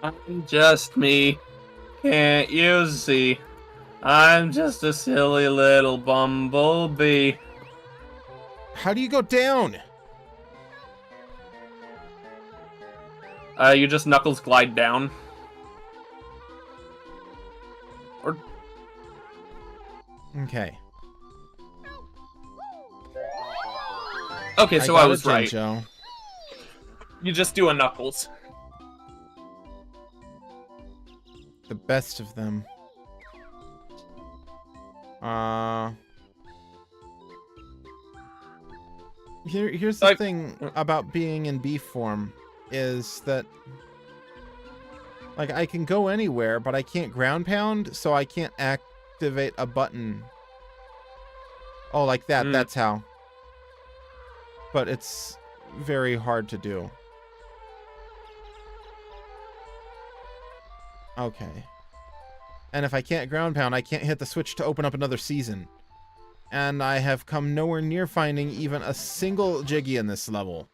I'm just me. Can't you see? I'm just a silly little bumblebee. How do you go down? You just Knuckles glide down. Or... Okay. Okay, so I was right. Jinjo. You just do a Knuckles. The best of them. Here's the thing about being in bee form is that, like, I can go anywhere, but I can't ground pound, so I can't activate a button. Oh, like that. That's how. But it's very hard to do. Okay. And if I can't ground pound, I can't hit the switch to open up another season. And I have come nowhere near finding even a single Jiggy in this level.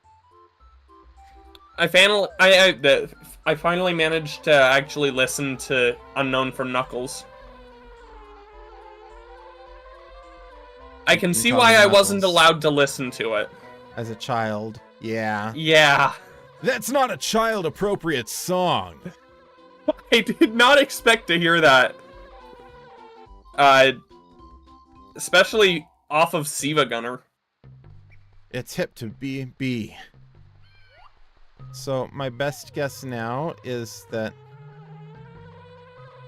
I finally managed to actually listen to Unknown from Knuckles. I can see why I wasn't allowed to listen to it. As a child, yeah. Yeah. That's not a child-appropriate song. I did not expect to hear that. Especially off of Siva Gunner. It's hip to be B. So my best guess now is that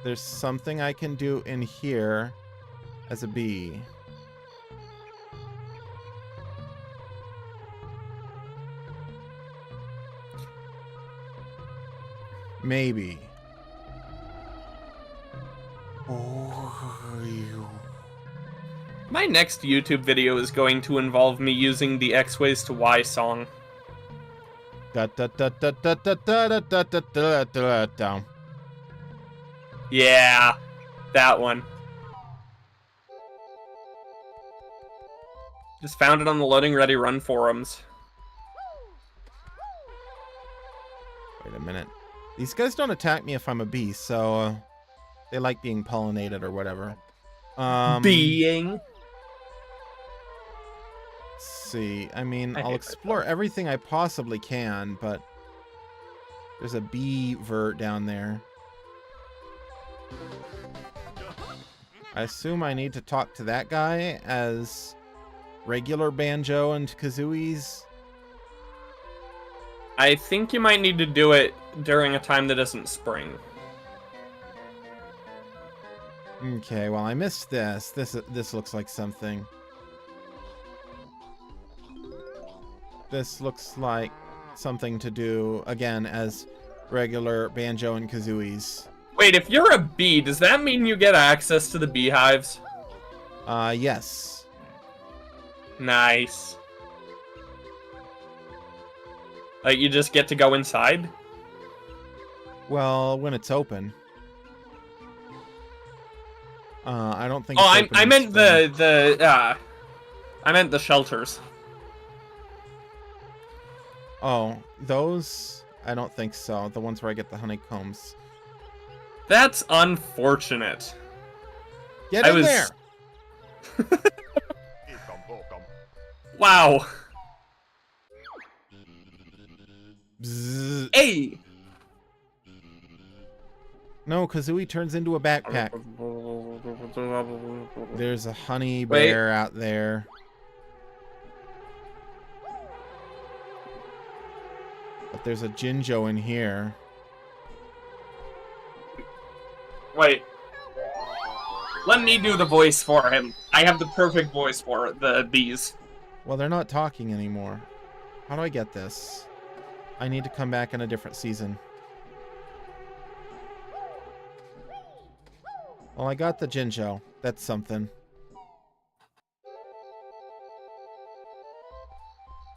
there's something I can do in here as a bee. Maybe. My next YouTube video is going to involve me using the X Ways to Y song. Da da da da da da da da da da da da. Yeah, that one. Just found it on the Loading Ready Run forums. Wait a minute. These guys don't attack me if I'm a bee, so they like being pollinated or whatever. Being? Let's see. I mean, I'll explore everything I possibly can, but there's a bee vert down there. I assume I need to talk to that guy as regular Banjo and Kazooie's. I think you might need to do it during a time that isn't spring. Okay, well, I missed this. This looks like something. This looks like something to do, again, as regular Banjo and Kazooies. Wait, if you're a bee, does that mean you get access to the beehives? Yes. Nice. Like, you just get to go inside? Well, when it's open. I don't think. Oh, it's open I in meant spring. I meant the shelters. Oh, those? I don't think so. The ones where I get the honeycombs. That's unfortunate. Get in there! Wow. Bzzz. Hey! No, Kazooie turns into a backpack. There's a honey bear out there. But there's a Jinjo in here. Wait. Let me do the voice for him. I have the perfect voice for the bees. Well, they're not talking anymore. How do I get this? I need to come back in a different season. Well, I got the Jinjo. That's something.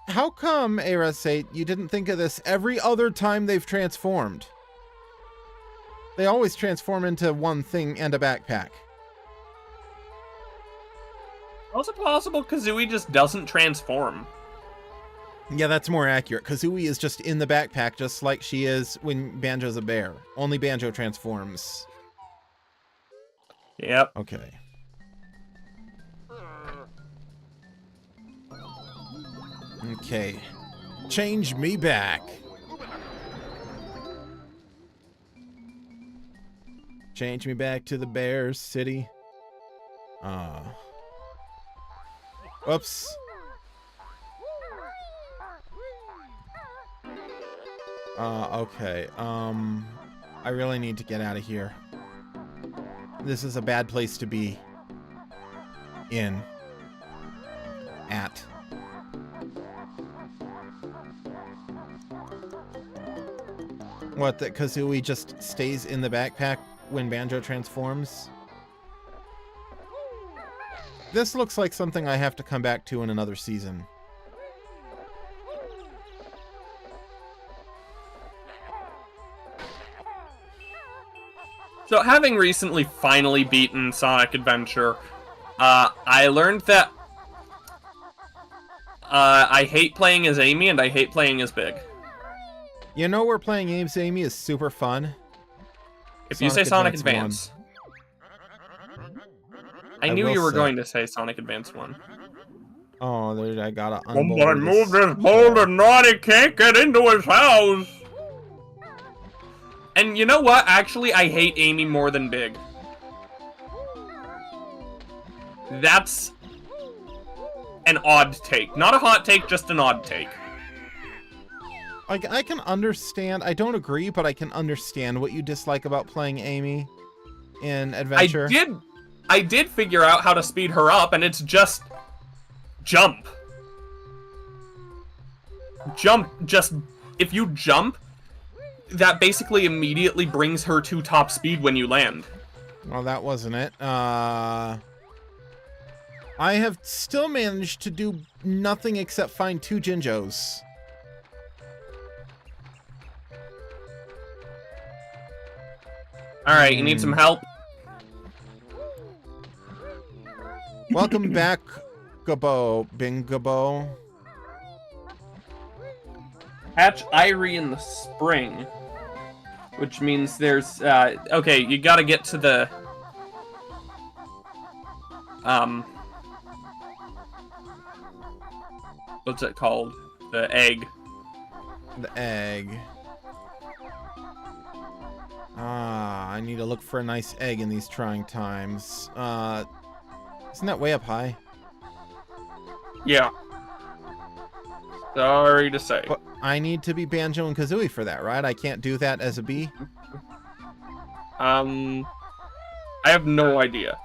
How come, Arasate, you didn't think of this every other time they've transformed? They always transform into one thing and a backpack. How's it possible Kazooie just doesn't transform? Yeah, that's more accurate. Kazooie is just in the backpack, just like she is when Banjo's a bear. Only Banjo transforms. Yep. Okay. Okay. Change me back. Change me back to the Bears City. Oops. Okay. I really need to get out of here. This is a bad place to be in. At. What, that Kazooie just stays in the backpack when Banjo transforms? This looks like something I have to come back to in another season. So, having recently finally beaten Sonic Adventure, I learned that I hate playing as Amy and I hate playing as Big. You know where playing as Amy is super fun? If you say Sonic Advance. I knew you were going to say Sonic Advance 1. Oh, there, I gotta Somebody move this pole, the naughty can't get into his house! And you know what? Actually, I hate Amy more than Big. That's an odd take. Not a hot take, just an odd take. Like, I can understand, I don't agree, but I can understand what you dislike about playing Amy in Adventure. I did figure out how to speed her up, and it's just jump. If you jump, that basically immediately brings her to top speed when you land. Well, that wasn't it. I have still managed to do nothing except find 2 Jinjos. Alright, you need some help? Welcome back, Gabo. Bingabo. Hatch Irie in the spring. Which means there's, okay, you gotta get to the, what's it called? The egg. The egg. I need to look for a nice egg in these trying times. Isn't that way up high? Yeah. Sorry to say. But I need to be Banjo and Kazooie for that, right? I can't do that as a bee? I have no idea.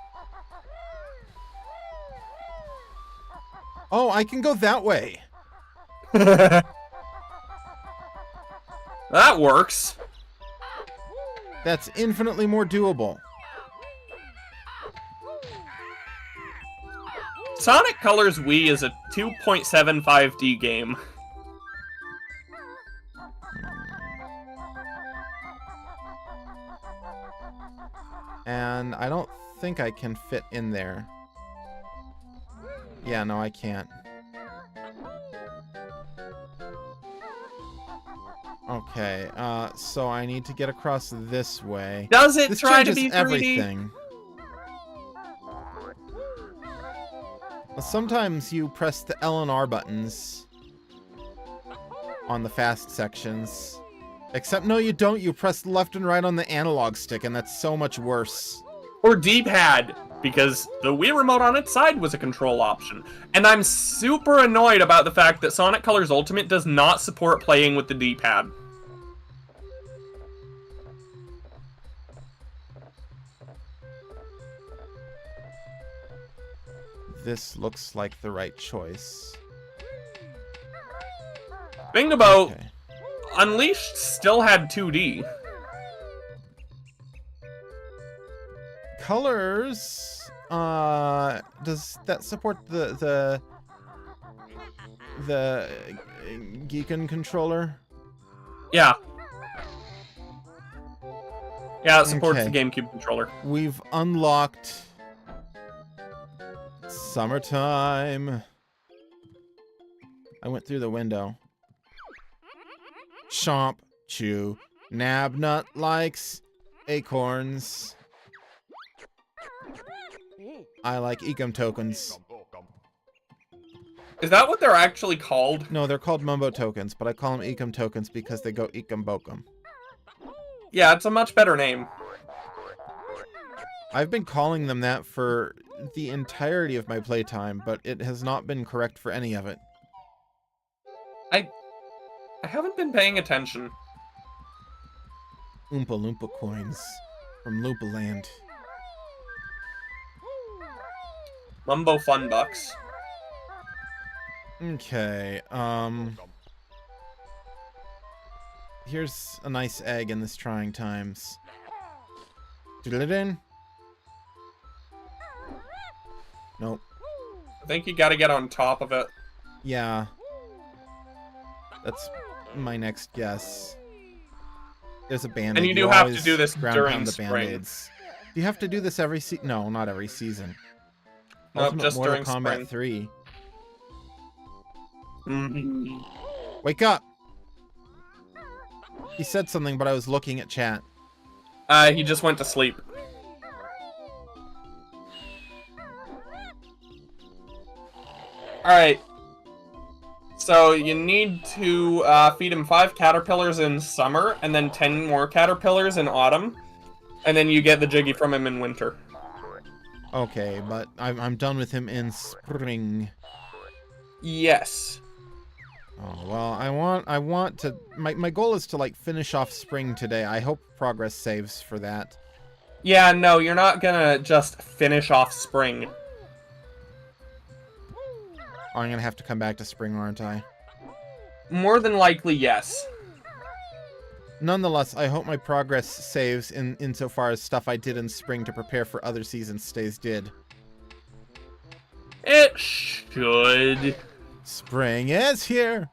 Oh, I can go that way. That works. That's infinitely more doable. Sonic Colors Wii is a 2.75D game. And I don't think I can fit in there. Yeah, no, I can't. Okay, so I need to get across this way. Does it This try to changes be 3D? everything. Sometimes you press the L and R buttons on the fast sections. Except, no, you don't. You press left and right on the analog stick, and that's so much worse. Or D-pad, because the Wii remote on its side was a control option. And I'm super annoyed about the fact that Sonic Colors Ultimate does not support playing with the D-pad. This looks like the right choice. Thing about Okay. Unleashed still had 2D. Colors, does that support the Geekin controller? Yeah. Yeah, it supports Okay. the GameCube controller. We've unlocked summertime. I went through the window. Chomp, chew, Nabnut likes acorns. I like ecom tokens. Is that what they're actually called? No, they're called mumbo tokens, but I call them ecom tokens because they go ecom bokum. Yeah, it's a much better name. I've been calling them that for the entirety of my playtime, but it has not been correct for any of it. I haven't been paying attention. Oompa Loompa coins from Loompa Land. Mumbo Fun Bucks. Okay, here's a nice egg in this trying times. Doodle it in? Nope. I think you gotta get on top of it. Yeah. That's my next guess. There's a band-aid. And you do have to always do this ground during pound the spring. Band-Aids. Do you have to do this every No, not every season. Nope, Ultimate just Mortal during Kombat spring. 3. Mhm. Wake up! He said something, but I was looking at chat. He just went to sleep. Alright. So you need to feed him 5 caterpillars in summer, and then 10 more caterpillars in autumn. And then you get the Jiggy from him in winter. Okay, but I'm done with him in spring. Yes. Oh, well, I want to... My goal is to, like, finish off spring today. I hope progress saves for that. Yeah, no, you're not gonna just finish off spring. Oh, I'm gonna have to come back to spring, aren't I? More than likely, yes. Nonetheless, I hope my progress saves insofar as stuff I did in spring to prepare for other seasons stays did. It should. Spring is here!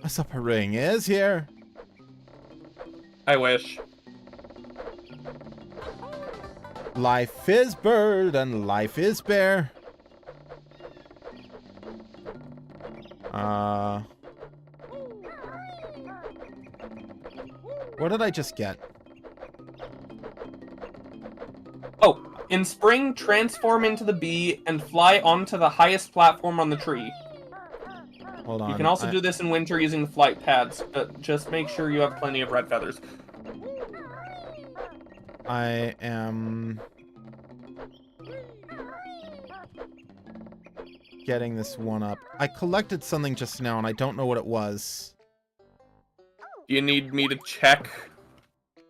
A spring is here! I wish. Life is bird and life is bear. What did I just get? Oh, in spring, transform into the bee and fly onto the highest platform on the tree. Hold on. You can also do this in winter using the flight pads, but just make sure you have plenty of red feathers. I am getting this one up. I collected something just now and I don't know what it was. You need me to check?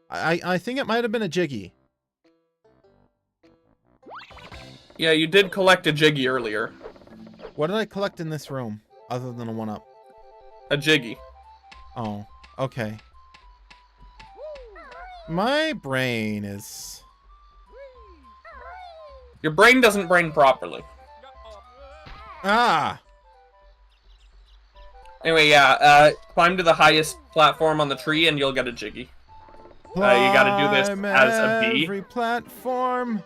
I think it might have been a Jiggy. Yeah, you did collect a Jiggy earlier. What did I collect in this room other than a 1-up? A Jiggy. Oh, okay. My brain is... Your brain doesn't brain properly. Ah! Anyway, yeah, climb to the highest platform on the tree and you'll get a Jiggy. You gotta do this Climb as a bee. every platform.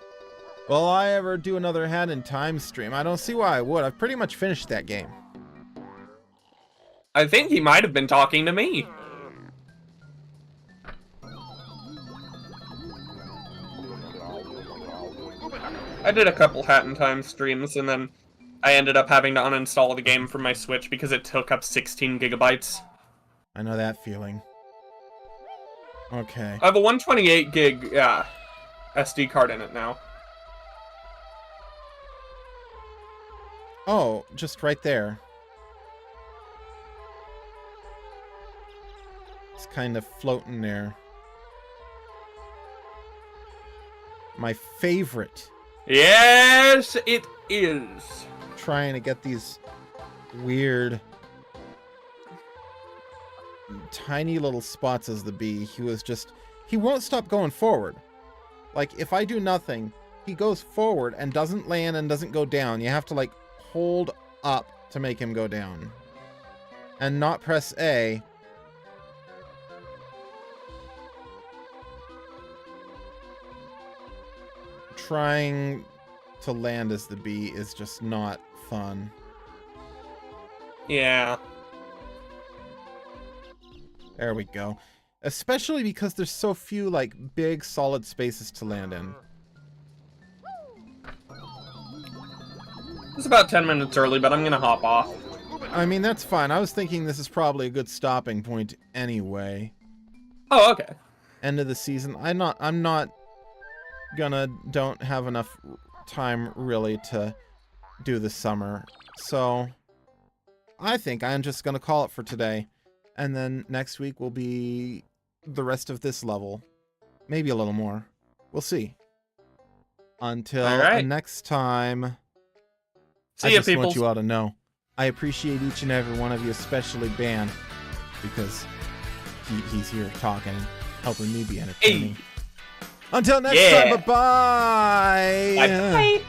Will I ever do another Hand in Time stream? I don't see why I would. I've pretty much finished that game. I think he might have been talking to me. I did a couple Hat in Time streams, and then I ended up having to uninstall the game from my Switch because it took up 16 gigabytes. I know that feeling. Okay. I have a 128 gig SD card in it now. Oh, just right there. It's kind of floating there. My favorite. Yes, it is. Trying to get these weird tiny little spots as the bee. He won't stop going forward. Like, if I do nothing, he goes forward and doesn't land and doesn't go down. You have to, like, hold up to make him go down. And not press A. Trying to land as the bee is just not fun. Yeah. There we go. Especially because there's so few, like, big, solid spaces to land in. It's about 10 minutes early, but I'm gonna hop off. I mean, that's fine. I was thinking this is probably a good stopping point anyway. Oh, okay. End of the season. Don't have enough time, really, to do the summer. So, I think I'm just gonna call it for today. And then next week will be the rest of this level. Maybe a little more. We'll see. Until next time. See I ya, just people. want you all to know, I appreciate each and every one of you, especially Ban, because he's here talking and helping me be entertaining. Hey. Until next time, bye-bye! Bye-bye!